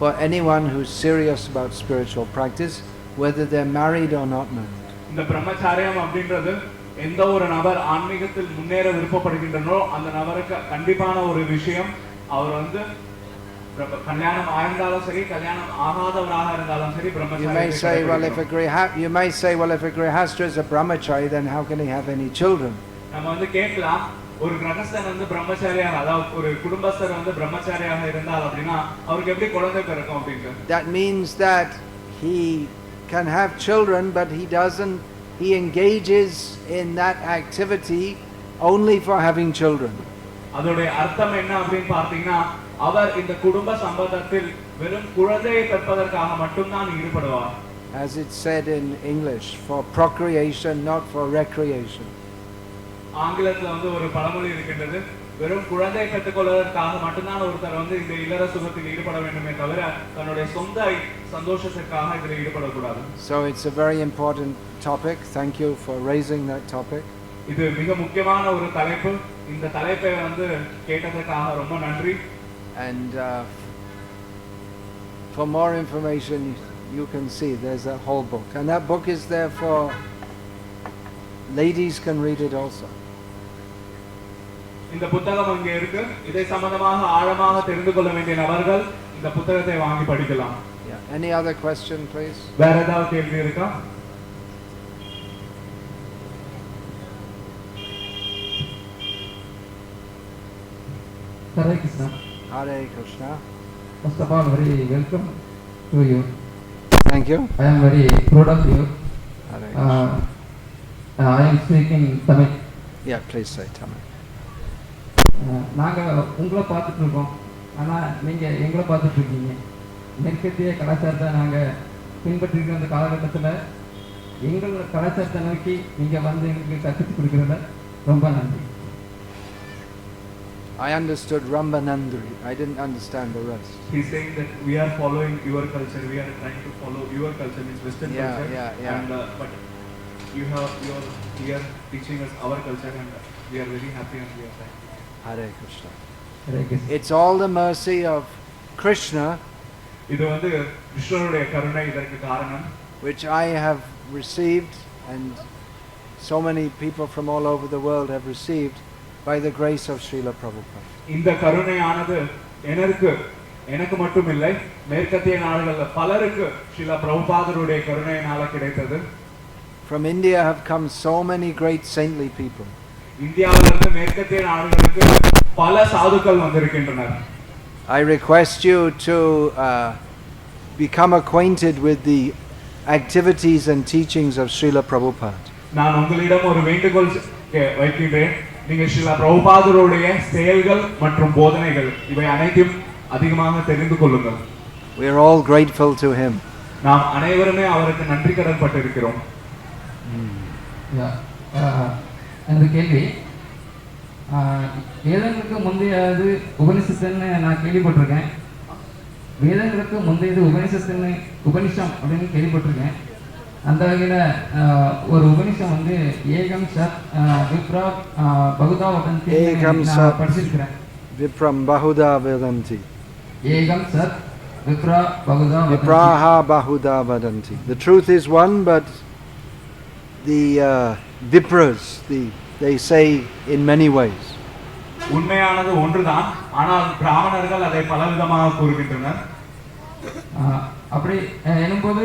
for anyone who's serious about spiritual practice, whether they're married or not married. இந்த பிரம்மச்சாரியம் அப்படின்றது எந்த ஒரு நபர் ஆன்மீகத்தில் முன்னேற விருப்பப்படுகின்றனோ அந்த நபருக்கு கண்டிப்பான ஒரு விஷயம். அவர் வந்து கல்யாணம் ஆயிருந்தாலும் சரி கல்யாணம் ஆகாதவராக இருந்தாலும் சரி You may say, well, if a grihastha is a brahmachari, then how can he have any children? நம்ம வந்து கேட்கலாம், ஒரு கிரகஸ்தன் வந்து பிரம்மச்சாரியாக, அதாவது ஒரு குடும்பஸ்தர் வந்து பிரம்மச்சாரியாக இருந்தால் அப்படின்னா அவருக்கு எப்படி குழந்தை பிறக்கும் அப்படின்ட்டு. That means that he can have children, but he engages in that activity only for having children. அதோட அர்த்தம் என்ன அப்படின்னு பார்த்தீங்கன்னா, அவர் இந்த குடும்ப சம்பந்தத்தில் வெறும் குழந்தையை பெறுவதற்காக மட்டும்தான் ஈடுபடுவார். As it's said in English, for procreation, not for recreation. ஆங்கிலத்துல வந்து ஒரு பழமொழி இருக்கின்றது, வெறும் குழந்தையை பெற்றுக்கொள்வதற்காக மட்டும்தான் ஒருத்தர் வந்து இந்த இல்லற சுகத்தில் ஈடுபட வேண்டுமே தவிர தன்னுடைய சொந்த சந்தோஷத்திற்காக இதில் ஈடுபடக்கூடாது. So it's a very important topic. Thank you for raising that topic. இது மிக முக்கியமான ஒரு தலைப்பு. இந்த தலைப்பை வந்து கேட்டதற்காக ரொம்ப நன்றி. And for more information you can see there's a whole book, and that book is there for ladies can read it also. இந்த புத்தகம் அங்கே இருக்கு. இதை சம்பந்தமாக ஆழமாக தெரிந்து கொள்ள வேண்டிய நபர்கள் இந்த புத்தகத்தை வாங்கி படிக்கலாம். Yeah. Any other question, please? வேற ஏதாவது கேள்வி இருக்கா? Hare Krishna. Hare Krishna. First of all, very welcome to you. Thank you. I am very proud of you. Hare Krishna. I am speaking Tamil. Yeah, please say Tamil. நாங்கள் உங்களை பார்த்துட்டு இருக்கோம், ஆனால் நீங்கள் எங்களை பார்த்துட்டு இருக்கீங்க. மேற்கத்திய கலாச்சாரத்தை நாங்கள் பின்பற்றிருக்கிற அந்த காலகட்டத்தில் எங்கள் கலாச்சாரத்தை நோக்கி நீங்கள் வந்து எங்களுக்கு கற்றுக் கொடுக்குறத ரொம்ப நன்றி. I understood Rambanandri. I didn't understand the rest. He's saying that we are following your culture. We are trying to follow your culture, means Western culture. Yeah. And but you're here teaching us our culture, and we are very happy and we are thankful. Hare Krishna. Hare Krishna. It's all the mercy of Krishna, இது வந்து கிருஷ்ணனுடைய கருணை இதற்கு காரணம், which I have received, and so many people from all over the world have received by the grace of Srila Prabhupada. இந்த கருணையானது எனக்கு மட்டும் இல்லை, மேற்கத்திய நாடுகள்ல பலருக்கு ஸ்ரீல பிரபுபாதருடைய கருணையினால கிடைத்தது. From India have come so many great saintly people. இந்தியாவிலிருந்து மேற்கத்திய நாடுகளுக்கு பல சாதுக்கள் வந்திருக்கின்றனர். I request you to become acquainted with the activities and teachings of Srila Prabhupada. நான் உங்களிடம் ஒரு வேண்டுகோள் வைக்கின்றேன். நீங்க ஸ்ரீல பிரபுபாதருடைய செயல்கள் மற்றும் போதனைகள் இவை அனைத்தையும் அதிகமாக தெரிந்து கொள்ளுங்கள். We are all grateful to him. நாம் அனைவருமே அவருக்கு நன்றி கடன் பட்டிருக்கிறோம். அந்த கேள்வி வேதங்களுக்கு முந்தையது உபனிஷத்துன்னு நான் கேள்விப்பட்டிருக்கேன். வேதங்களுக்கு முந்தையது உபனிஷம் அப்படின்னு கேள்விப்பட்டிருக்கேன். அந்த வகையில் ஒரு உபனிஷம் வந்து ஏகம் சத் விப்ரா பகுதா வதந்தி படிச்சிருக்கிறேன். Vipram Bahuda Vadanti. Egam Sat Vipra Bahuda Vadanti. Vipraha Bahuda Vadanti. The truth is one, but the Vipras, they say in many ways. உண்மையானது ஒன்றுதான், ஆனால் பிராமணர்கள் அதை பலவிதமாக கூறுகின்றனர். அப்படி எனும்போது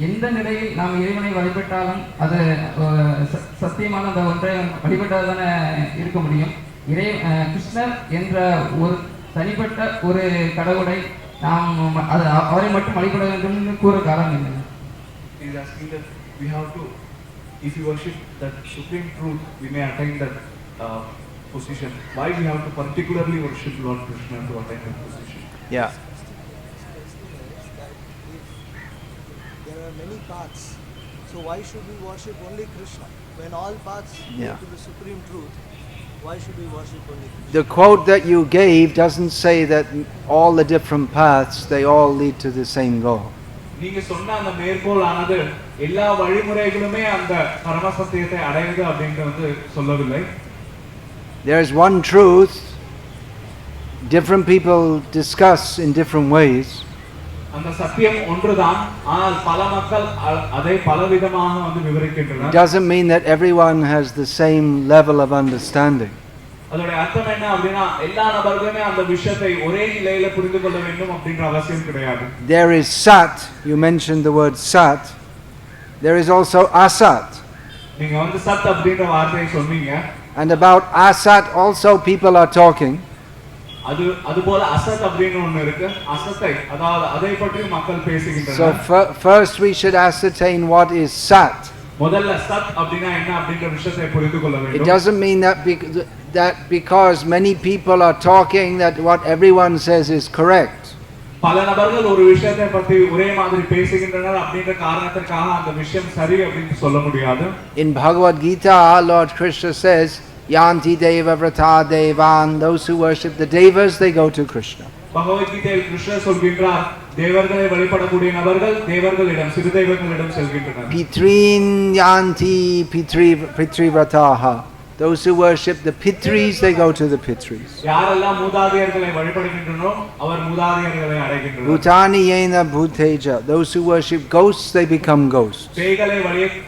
எந்த நிலையில் நாம் இறைவனை வழிபட்டாலும் அது சத்தியமான அந்த ஒன்றை வழிபட்டால் தானே இருக்க முடியும். கிருஷ்ணர் என்ற ஒரு தனிப்பட்ட ஒரு கடவுளை நாம் அவரை மட்டும் வழிபட வேண்டும் கூற காரணம் என்ன? We have to, if you worship that supreme truth, we may attain that position. Why we have to particularly worship Lord Krishna to attain that position? Yeah. There are many paths. So why should we worship only Krishna? When all paths lead to the supreme truth, why should we worship only Krishna? The quote that you gave doesn't say that all the different paths, they all lead to the same goal. நீங்க சொன்ன அந்த மேற்கோள் ஆனது எல்லா வழிமுறைகளுமே அந்த பரம சத்தியத்தை அடையுது அப்படின்ட்டு வந்து சொல்லவில்லை. There is one truth different people discuss in different ways. அந்த சத்தியம் ஒன்றுதான், ஆனால் பல மக்கள் அதை பலவிதமாக வந்து விவரிக்கின்றனர். It doesn't mean that everyone has the same level of understanding. அதோட அர்த்தம் என்ன அப்படின்னா எல்லா நபர்களுமே அந்த விஷயத்தை ஒரே நிலையில புரிந்து கொள்ள வேண்டும் அப்படின்ற அவசியம் கிடையாது. There is Sat, you mentioned the word Sat. There is also Asat. நீங்க வந்து சத் அப்படின்ற வார்த்தையை சொன்னீங்க. And about Asat also people are talking. அது போல அசத் அப்படின ஒன்னு இருக்கு. அசத்தை அதாவது அதை பற்றி மக்கள் பேசுகின்றனர். So first we should ascertain what is Sat. முதல்ல சத் அப்படினா என்ன அப்படின்ற விஷயத்தை புரிந்து கொள்ள வேண்டும். It doesn't mean that because many people are talking that what everyone says is correct. பல நபர்கள் ஒரு விஷயத்தை பற்றி ஒரே மாதிரி பேசுகின்றனர் அப்படின்ற காரணத்திற்காக அந்த விஷயம் சரி அப்படினு சொல்ல முடியாது. In Bhagavad Gita, Lord Krishna says, Yanti Deva Vrata Devan, those who worship the devas, they go to Krishna. பகவத்கீதையில் கிருஷ்ணர் சொல்கின்றார், தேவர்களை வழிபடக்கூடிய நபர்கள் தேவர்களிடம் சிறு தெய்வங்களிடம் செல்கின்றனர். Pitrin Yanti Pitri Vrataha, those who worship the Pitris, they go to the Pitris. யாரெல்லாம் மூதாதையர்களை வழிபடுகின்றனரோ அவர் மூதாதையர்களை அடைகின்றனர். Bhutani Yena Bhuteja, those who worship ghosts, they become ghosts. பேய்களை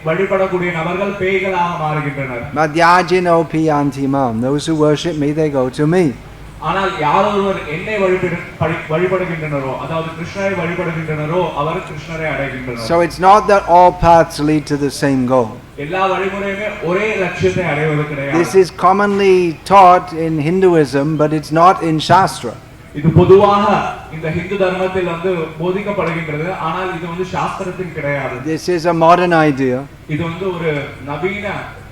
வழிபடக்கூடிய நபர்கள் பேய்களாக மாறுகின்றனர். Madhyajino Piyanti Mam, those who worship me, they go to me. ஆனால் யார் ஒருவர் என்னை வழிபடுகின்றனரோ அதாவது கிருஷ்ணரை வழிபடுகின்றனரோ அவர் கிருஷ்ணரை அடைகின்றனர். So it's not that all paths lead to the same goal. எல்லா வழிமுறையுமே ஒரே லட்சியத்தை அடைவது கிடையாது. This is commonly taught in Hinduism, but it's not in Shastra. இது பொதுவாக இந்த இந்து தர்மத்தில் வந்து போதிக்கப்படுகின்றது, ஆனால் இது வந்து சாஸ்திரத்தில் கிடையாது. This is a modern idea. இது வந்து ஒரு நவீன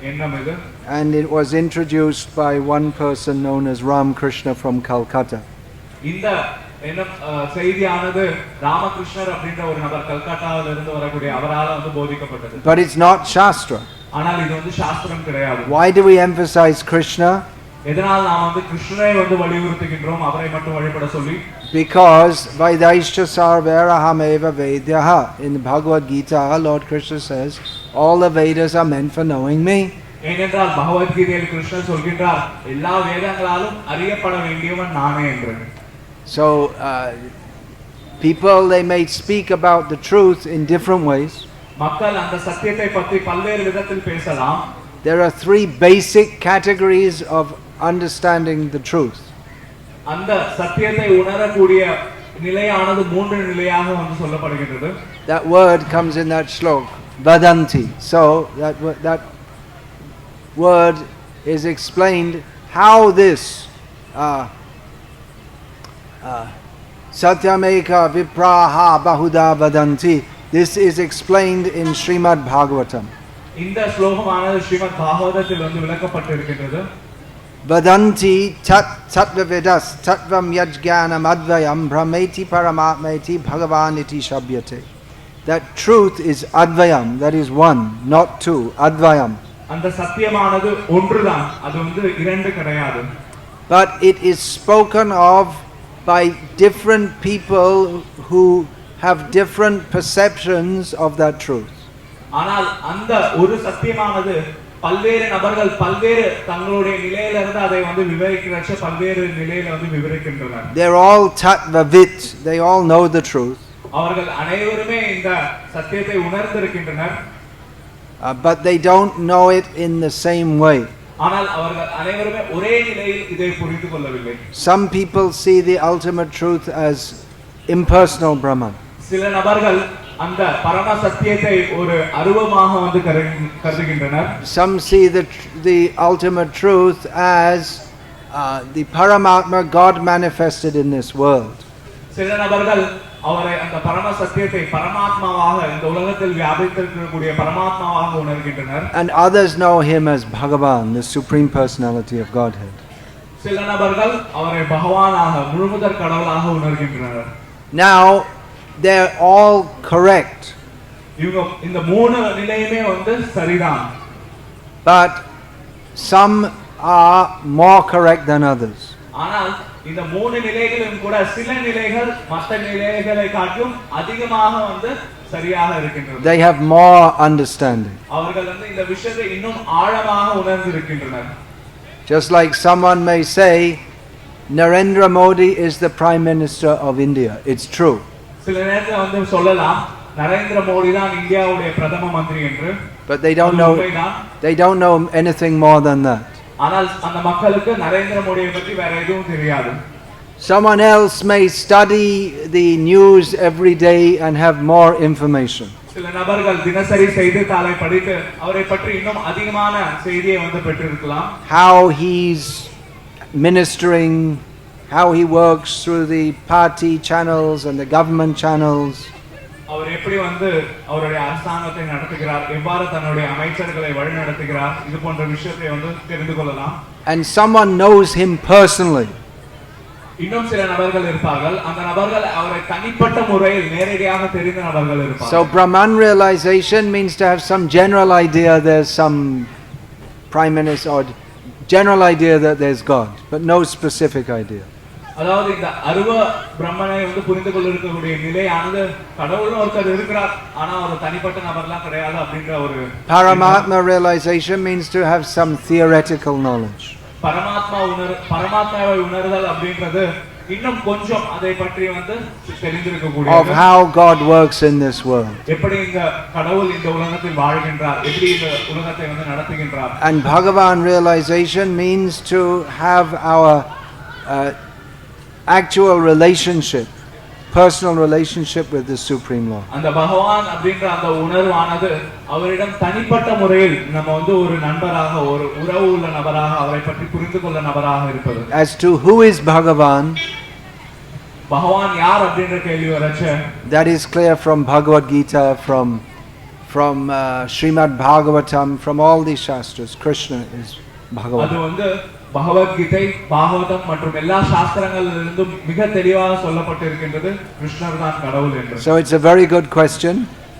எண்ணம் இது. And it was introduced by one person known as Ram Krishna from Calcutta. இந்த எண்ணம் செய்தியானது ராமகிருஷ்ணர் அப்படின்ற ஒரு நபர் கல்கட்டாவில இருந்து வரக்கூடிய அவரால வந்து போதிக்கப்பட்டது. But it's not Shastra. ஆனால் இது வந்து சாஸ்திரம் கிடையாது. Why do we emphasize Krishna? எதனால் நாம் வந்து கிருஷ்ணரை வந்து வலியுறுத்துகின்றோம் அவரை மட்டும் வழிபட சொல்லி? Because Vaidhaishya Sarvarahameva Vedyaha. In the Bhagavad Gita, Lord Krishna says, all the Vedas are meant for knowing me. ஏனென்றால் பகவத்கீதையில் கிருஷ்ணர் சொல்கின்றார் எல்லா வேதங்களாலும் அறியப்பட வேண்டியவன் நானே என்று. So people, they may speak about the truth in different ways. மக்கள் அந்த சத்தியத்தை பற்றி பல்வேறு விதத்தில் பேசலாம். There are three basic categories of understanding the truth. அந்த சத்தியத்தை உணரக்கூடிய நிலையானது மூன்று நிலையாக வந்து சொல்லப்படுகிறது. That word comes in that slok, vadanti. So that word is explained how this satyameka vipraha bahuda vadanti, this is explained in Srimad Bhagavatam. இந்த ஸ்லோகமானது ஸ்ரீமத் பாகவதத்தில் வந்து விளக்கப்பட்டிருக்கிறது. Vadanti tattvavidas tattvam yajnanam advayam brahmeti paramatmeti bhagavan iti shabhyate. that truth is Advayam, that is one, not two, Advayam. அந்த சத்தியமானது ஒன்றுதான், அது வந்து இரண்டு கிடையாது. But it is spoken of by different people who have different perceptions of that truth. ஆனால் அந்த ஒரு சத்தியமானது பல்வேறு நபர்கள் பல்வேறு தங்களுடைய நிலையிலிருந்து அதை வந்து விவரிக்கிறச்ச பல்வேறு நிலையில வந்து விவரிக்கின்றனர். They're all tattvavit, they all know the truth. அவர்கள் அனைவருமே இந்த சத்தியத்தை உணர்ந்திருக்கின்றனர். But they don't know it in the same way. ஆனால் அவர்கள் அனைவருமே ஒரே நிலையில் இதை புரிந்து கொள்ளவில்லை. Some people see the ultimate truth as impersonal Brahman. சில நபர்கள் அந்த பரம சத்தியத்தை ஒரு அருவமாக வந்து கருதுகின்றனர். Some see the ultimate truth as the Paramatma, God manifested in this world. சில நபர்கள் அவரை அந்த பரம சத்தியத்தை பரமாத்மாவாக இந்த உலகத்தில் வியாபித்திருக்கக்கூடிய பரமாத்மாவாக உணர்கின்றனர். And others know him as Bhagavan, the supreme personality of Godhead. சில நபர்கள் அவரை பகவானாக முழுமுதற் கடவுளாக உணர்கின்றனர். Now they're all correct. இவங்க இந்த மூணு நிலையுமே வந்து சரிதான். But some are more correct than others. ஆனால் இந்த மூணு நிலைகளிலும் கூட சில நிலைகள் மற்ற நிலைகளை காட்டிலும் அதிகமாக வந்து சரியாக இருக்கின்றன. They have more understanding. அவர்கள் வந்து இந்த விஷயத்தை இன்னும் ஆழமாக உணர்ந்திருக்கின்றனர். Just like someone may say, Narendra Modi is the Prime Minister of India. It's true. சில நேரத்துல வந்து சொல்லலாம் நரேந்திர மோடி தான் இந்தியாவுடைய பிரதம மந்திரி என்று. But they don't know anything more than that. ஆனால் அந்த மக்களுக்கு நரேந்திர மோடியை பற்றி வேற எதுவும் தெரியாது. Someone else may study the news every day and have more information. சில நபர்கள் தினசரி செய்தித்தாளை படித்து அவரை பற்றி இன்னும் அதிகமான செய்தியை வந்து பெற்றிருக்கலாம். How he's ministering, how he works through the party channels and the government channels. அவர் எப்படி வந்து அவருடைய அரசாங்கத்தை நடத்துகிறார், எவ்வாறு தன்னுடைய அமைச்சர்களை வழிநடத்துகிறார், இது போன்ற விஷயத்தை வந்து தெரிந்து கொள்ளலாம். And someone knows him personally. இன்னும் சில நபர்கள் இருப்பார்கள், அந்த நபர்கள் அவரை தனிப்பட்ட முறையில் நேரடியாக தெரிந்த நபர்கள் இருப்பார்கள். So Brahman realization means to have some general idea there's some prime minister or general idea that there's God, but no specific idea. அதாவது இந்த அருவ பிரம்மனை வந்து புரிந்து கொள்ளக்கூடிய நிலையானது கடவுள்னு ஒருத்தர் இருக்கிறார், ஆனா ஒரு தனிப்பட்ட நபர்லாம் கிடையாது அப்படின்ற ஒரு Paramatma realization means to have some theoretical knowledge. பரமாத்மாவை உணர்தல் அப்படின்றது இன்னும் கொஞ்சம் அதை பற்றி வந்து தெரிந்திருக்கக்கூடிய of how God works in this world. எப்படி இந்த கடவுள் இந்த உலகத்தில் வாழ்கின்றார், எப்படி இந்த உலகத்தை வந்து நடத்துகின்றார். And Bhagavan realization means to have our actual relationship, personal relationship with the Supreme Lord. அந்த பகவான் அப்படின்ற அந்த உணர்வானது அவரிடம் தனிப்பட்ட முறையில் நம்ம வந்து ஒரு நண்பராக ஒரு உறவு உள்ள நபராக அவரை பற்றி புரிந்து கொள்ள நபராக இருப்பது. As to who is Bhagavan, பகவான் யார் அப்படின்ற கேள்வி வரச்ச that is clear from Bhagavad Gita, from Srimad Bhagavatam, from all these shastras. Krishna is Bhagavan. அது வந்து பகவத்கீதை, பாகவதம் மற்றும் எல்லா சாஸ்திரங்களிலிருந்தும் மிக தெளிவாக சொல்லப்பட்டிருக்கின்றது கிருஷ்ணர் தான் கடவுள் என்று. So it's a very good question.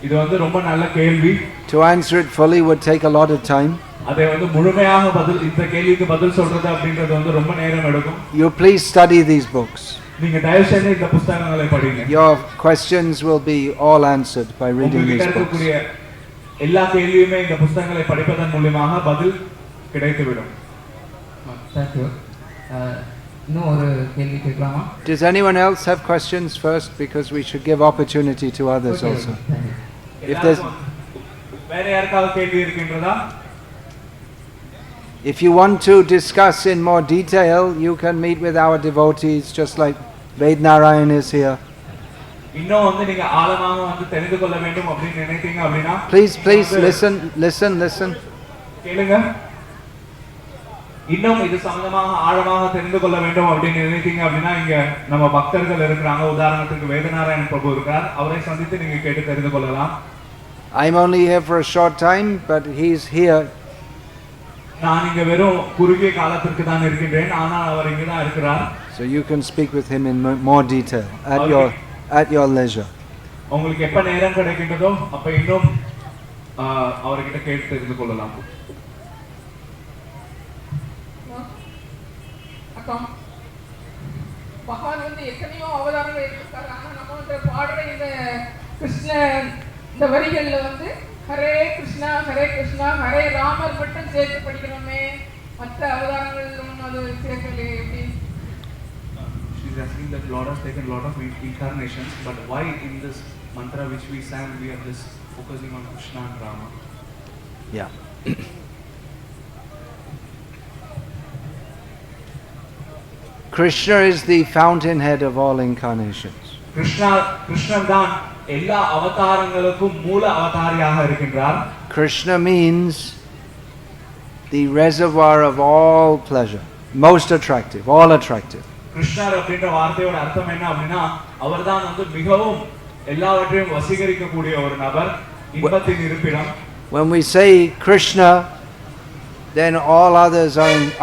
இது வந்து ரொம்ப நல்ல கேள்வி. To answer it fully would take a lot of time. அதை வந்து முழுமையாக இந்த கேள்விக்கு பதில் சொல்றது அப்படின்றது வந்து ரொம்ப நேரம் எடுக்கும். You please study these books. நீங்க தயவு செய்து இந்த புத்தகங்களை படிங்க. Your questions will be all answered by reading these books. எல்லா கேள்வியுமே இந்த புத்தகங்களை படிப்பதன் மூலமாக பதில் கிடைத்துவிடும். Thank you. இன்னும் ஒரு கேள்வி கேட்கலாமா? Does anyone else have questions first, because we should give opportunity to others also. If there's வேற யாருக்காவது கேள்வி இருக்கின்றதா? If you want to discuss in more detail, you can meet with our devotees, just like Ved Narayan is here. இன்னும் வந்து நீங்க ஆழமாக வந்து தெரிந்து கொள்ள வேண்டும் அப்படி நினைத்தீங்க அப்படினா Please listen. கேளுங்க. இன்னும் இது சம்பந்தமாக ஆழமாக தெரிந்து கொள்ள வேண்டும் அப்படி நினைத்தீங்க அப்படினா இங்க நம்ம பக்தர்கள் இருக்காங்க. உதாரணத்துக்கு வேதநாராயண பிரபு இருக்கார், அவரை சந்தித்து நீங்க கேட்டு தெரிந்து கொள்ளலாம். I'm only here for a short time, but he's here. நான் இங்க வெறும் குறுகிய காலத்திற்கு தான் இருக்கின்றேன், ஆனால் அவர் இங்க தான் இருக்கிறார். So you can speak with him in more detail at your leisure. உங்களுக்கு எப்ப நேரம் கிடைக்கின்றதோ அப்ப இன்னும் அவர்கிட்ட கேட்டு தெரிந்து கொள்ளலாம். அக்கா, பகவான் வந்து எத்தனையோ அவதாரங்கள் எடுத்திருக்காரு. ஆனா நம்ம வந்து பாடுற இந்த கிருஷ்ண இந்த வரிகள்ல வந்து ஹரே கிருஷ்ணா ஹரே ராமர் மட்டும் சேர்த்து படிக்கிறோமே, மற்ற அவதாரங்கள் ஒன்றும் அது சேர்க்கலையே எப்படி? She's asking that Lord has taken lot of incarnations, but why in this mantra which we sang we are just focusing on Krishna and Rama? Yeah. Krishna is the fountainhead of all incarnations. Krishna தான் எல்லா அவதாரங்களுக்கும் மூல அவதாரியாக இருக்கின்றார். Krishna means the reservoir of all pleasure, most attractive, all attractive. கிருஷ்ணர் அப்படின்ற வார்த்தையோட அர்த்தம் என்ன அப்படின்னா அவர்தான் வந்து மிகவும் எல்லாவற்றையும் வசீகரிக்கக்கூடிய ஒரு நபர், இன்பத்தின் இருப்பிடம். When we say Krishna, then all others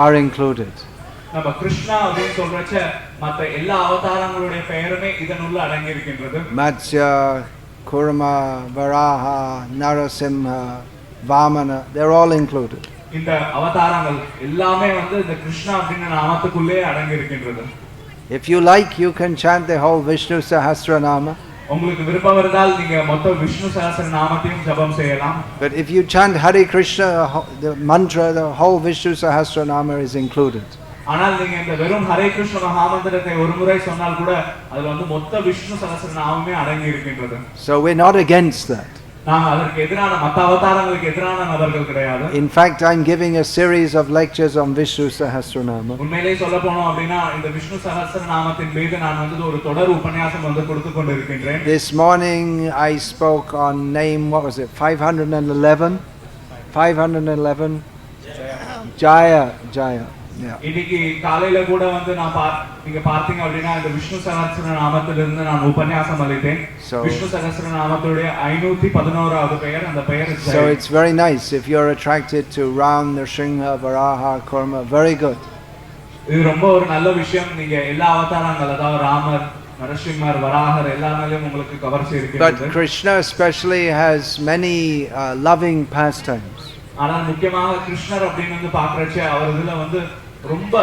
are included. நம்ம கிருஷ்ணா அப்படின்னு சொல்றச்ச மற்ற எல்லா அவதாரங்களுடைய பெயருமே இதனுள்ள அடங்கி இருக்கின்றது. Matsya, Kurma, Varaha, Narasimha, Vamana, they're all included. இந்த அவதாரங்கள் எல்லாமே வந்து இந்த கிருஷ்ணா அப்படின்ற நாமத்துக்குள்ளே அடங்கி இருக்கின்றது. If you like, you can chant the whole Vishnu Sahasranama. உங்களுக்கு விருப்பம் இருந்தால் நீங்க மொத்த விஷ்ணு சஹஸ்ர நாமத்தையும் ஜபம் செய்யலாம். But if you chant Hare Krishna, the mantra, the whole Vishnu Sahasranama is included. ஆனால் நீங்க இந்த வெறும் ஹரே கிருஷ்ண மகாமந்திரத்தை ஒரு முறை சொன்னால் கூட அதுல வந்து மொத்த விஷ்ணு சஹஸ்ர நாமமே அடங்கி இருக்கின்றது. So we're not against that. நாங்க அதற்கு எதிரான மற்ற அவதாரங்களுக்கு எதிரான நபர்கள் கிடையாது. In fact, I'm giving a series of lectures on Vishnu Sahasranama. உண்மையிலே சொல்ல போனோம் அப்படின்னா இந்த விஷ்ணு சஹஸ்ர நாமத்தின் மீது நான் வந்து ஒரு தொடர் உபன்யாசம் வந்து கொடுத்து கொண்டு இருக்கின்றேன். This morning I spoke on name, what was it, 511? 511? Jaya. Yeah. இன்னைக்கு காலையில கூட வந்து நான் நீங்க பார்த்தீங்க அப்படின்னா இந்த விஷ்ணு சஹஸ்ர நாமத்திலிருந்து நான் உபன்யாசம் அளித்தேன். விஷ்ணு சஹஸ்ர நாமத்துடைய 511வது பெயர், அந்த பெயர். So it's very nice if you're attracted to Ram, Nrsimha, Varaha, Kurma, very good. இது ரொம்ப ஒரு நல்ல விஷயம். நீங்க எல்லா அவதாரங்கள் அதாவது ராமர், நரசிம்மர், வராகர் எல்லாமே உங்களுக்கு கவர் செய்திருக்கிறது. But Krishna especially has many loving pastimes. ஆனால் முக்கியமாக கிருஷ்ணர் அப்படின்னு வந்து பார்க்கறச்ச அவர் இதுல வந்து ரொம்ப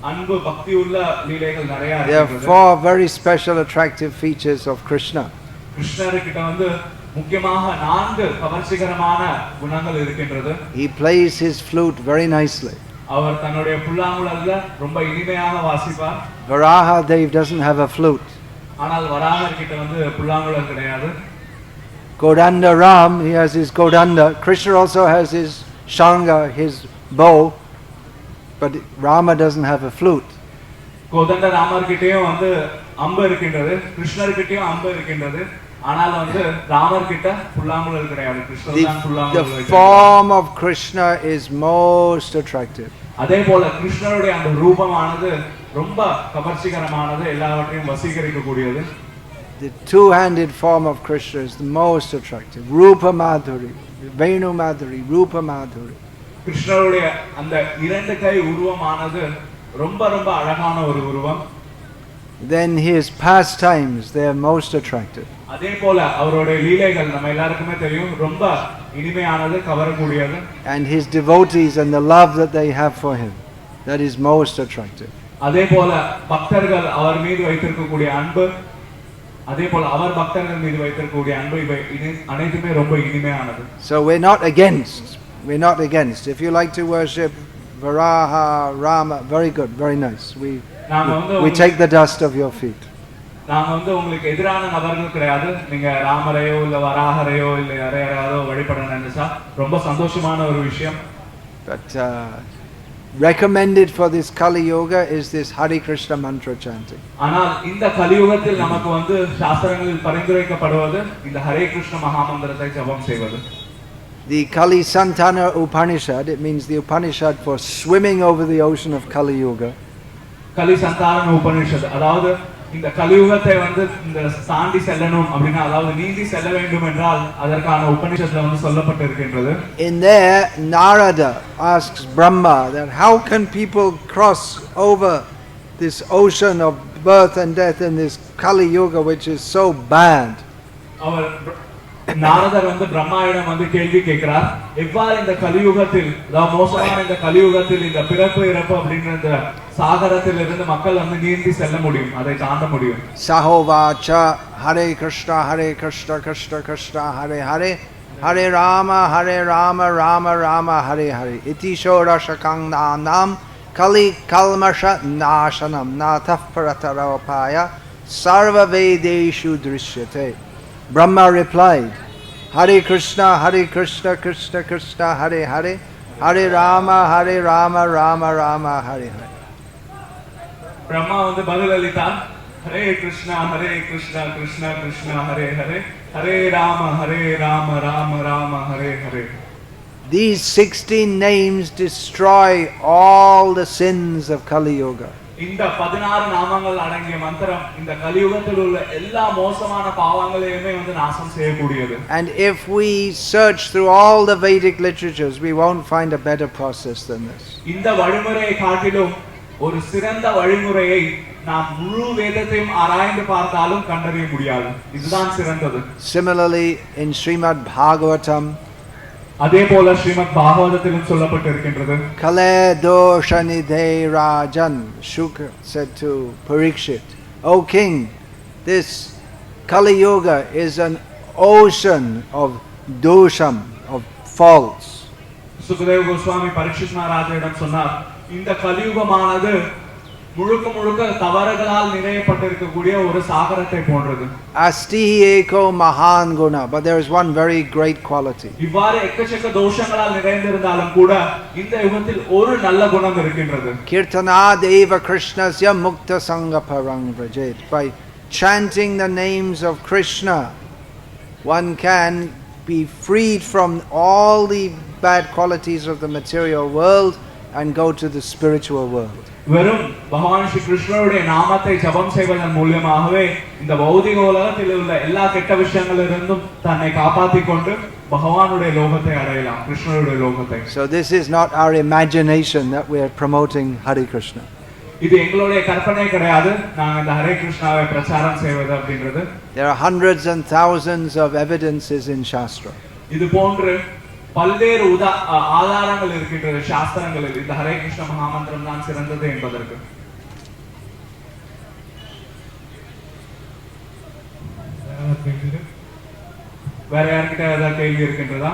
அன்பு பக்தி உள்ள லீலைகள் நிறைய இருக்கு. There are four very special attractive features of Krishna. கிருஷ்ணர்கிட்ட வந்து முக்கியமாக 4 கவர்ச்சிகரமான குணங்கள் இருக்கின்றது. He plays his flute very nicely. அவர் தன்னுடைய புல்லாங்குழல்ல ரொம்ப இனிமையாக வாசிப்பார். Varaha Dev doesn't have a flute. ஆனால் வராகர் கிட்ட வந்து புல்லாங்குழல் கிடையாது. Godanda Ram, he has his Godanda. Krishna also has his Shanga, his bow. But Rama doesn't have a flute. Kothanda Ramar கிட்டயும் வந்து அம்பு இருக்கின்றது, கிருஷ்ணர் கிட்டயும் அம்பு இருக்கின்றது. ஆனால் வந்து ராமர் கிட்ட புல்லாங்குழல் கிடையாது. கிருஷ்ணர் தான் புல்லாங்குழல். The form of Krishna is most attractive. அதே போல கிருஷ்ணருடைய அந்த ரூபமானது ரொம்ப கவர்ச்சிகரமானது, எல்லாவற்றையும் வசீகரிக்க கூடியது. The two-handed form of Krishna is the most attractive. Rupa Madhuri, Venu Madhuri, Rupa Madhuri. கிருஷ்ணருடைய அந்த 2 கை உருவமானது ரொம்ப ரொம்ப அழகான ஒரு உருவம். Then his pastimes, they are most attractive. அதே போல அவருடைய லீலைகள் நம்ம எல்லாருக்குமே தெரியும், ரொம்ப இனிமையானது, கவரக்கூடியது. And his devotees and the love that they have for him, that is most attractive. அதே போல பக்தர்கள் அவர் மீது வைத்திருக்கக்கூடிய அன்பு, அதே போல அவர் பக்தர்கள் மீது வைத்திருக்கக்கூடிய அன்பு, இவை அனைத்துமே ரொம்ப இனிமையானது. So we're not against. If you like to worship Varaha, Rama, very good, very nice. We take the dust of your feet. நாங்க வந்து உங்களுக்கு எதிரான நபர்கள் கிடையாது. நீங்க ராமரையோ இல்ல வராகரையோ இல்ல யாரையாரோ வழிபட நினைச்சா ரொம்ப சந்தோஷமான ஒரு விஷயம். But recommended for this Kali Yoga is this Hare Krishna mantra chanting. ஆனால் இந்த கலியுகத்தில் நமக்கு வந்து சாஸ்திரங்களில் பரிந்துரைக்கப்படுவது இந்த ஹரே கிருஷ்ண மகாமந்திரத்தை ஜபம் செய்வது. The Kali Santana Upanishad, it means the Upanishad for swimming over the ocean of Kali Yoga. கலி சந்தான உபனிஷத், அதாவது இந்த கலியுகத்தை வந்து இந்த தாண்டி செல்லணும் அப்படின்னா, அதாவது நீந்தி செல்ல வேண்டும் என்றால் அதற்கான உபனிஷத்துல வந்து சொல்லப்பட்டிருக்கின்றது. In there, Narada asks Brahma that how can people cross over this ocean of birth and death in this Kali Yuga which is so bad? அவர் நாரதர் வந்து பிரம்மாவிடம் வந்து கேள்வி கேட்கிறார், எவ்வாறு இந்த கலியுகத்தில், அதாவது மோசமான இந்த கலியுகத்தில் இந்த பிறப்பு இறப்பு அப்படின்ற இந்த சாகரத்தில் இருந்து மக்கள் வந்து நீந்தி செல்ல முடியும், அதை தாண்ட முடியும். Sahovacha Hare Krishna Krishna Krishna Hare Hare Hare Rama Rama Rama Hare Hare Iti Shorashakang Nam Kali Kalmasha Nashanam Nataf Paratarapaya Sarva Vedeshu Drishyate. Brahma replied, Hare Krishna Krishna Krishna Hare Hare Hare Rama Rama Rama Hare Hare. Brahma வந்து பதில் அளித்தார், Hare Krishna Krishna Krishna Hare Hare Hare Rama Rama Rama Hare Hare. These 16 names destroy all the sins of Kali Yuga. இந்த 16 நாமங்கள் அடங்கிய மந்திரம் இந்த கலியுகத்தில் உள்ள எல்லா மோசமான பாவங்களையுமே வந்து நாசம் செய்யக்கூடியது. And if we search through all the Vedic literatures, we won't find a better process than this. இந்த வழிமுறையை காட்டிலும் ஒரு சிறந்த வழிமுறையை நாம் முழு வேதத்தையும் ஆராய்ந்து பார்த்தாலும் கண்டறிய முடியாது. இதுதான் சிறந்தது. Similarly, in Srimad Bhagavatam, அதே போல ஸ்ரீமத் பாகவதத்திலும் சொல்லப்பட்டிருக்கின்றது. Kale doshanidhe rajan, Shukra said to Parikshit, O king, this Kali Yuga is an ocean of dosham, of faults. Sukadeva Goswami Parikshit மகாராஜிடம் சொன்னார், இந்த கலியுகமானது முழுக்க முழுக்க தவறுகளால் நிறையப்பட்டிருக்கக்கூடிய ஒரு சாகரத்தை போன்றது. Astihi eko mahan guna, but there is one very great quality. இவ்வாறு எக்கச்சக்க தோஷங்களால் நிறைந்திருந்தாலும் கூட இந்த யுகத்தில் ஒரு நல்ல குணம் இருக்கின்றது. Kirtana deva krishnasya mukta sangha parang vrajet. By chanting the names of Krishna, one can be freed from all the bad qualities of the material world and go to the spiritual world. வெறும் பகவான் ஸ்ரீ கிருஷ்ணருடைய நாமத்தை ஜபம் செய்வதன் மூலமாகவே இந்த பௌதிக உலகத்தில் உள்ள எல்லா கெட்ட விஷயங்களிலிருந்தும் தன்னை காப்பாற்றிக் கொண்டு பகவானுடைய லோகத்தை அடையலாம், கிருஷ்ணருடைய லோகத்தை. So this is not our imagination that we are promoting Hare Krishna. இது எங்களுடைய கற்பனை கிடையாது, நாங்கள் இந்த ஹரே கிருஷ்ணாவை பிரச்சாரம் செய்வது அப்படின்றது. There are hundreds and thousands of evidences in Shastra. இது போன்று பல்வேறு ஆதாரங்கள் இருக்கின்றது சாஸ்திரங்களில் இந்த ஹரே கிருஷ்ண மகாமந்திரம் தான் சிறந்தது என்பதற்கு. வேற யார்கிட்ட ஏதாவது கேள்வி இருக்கின்றதா?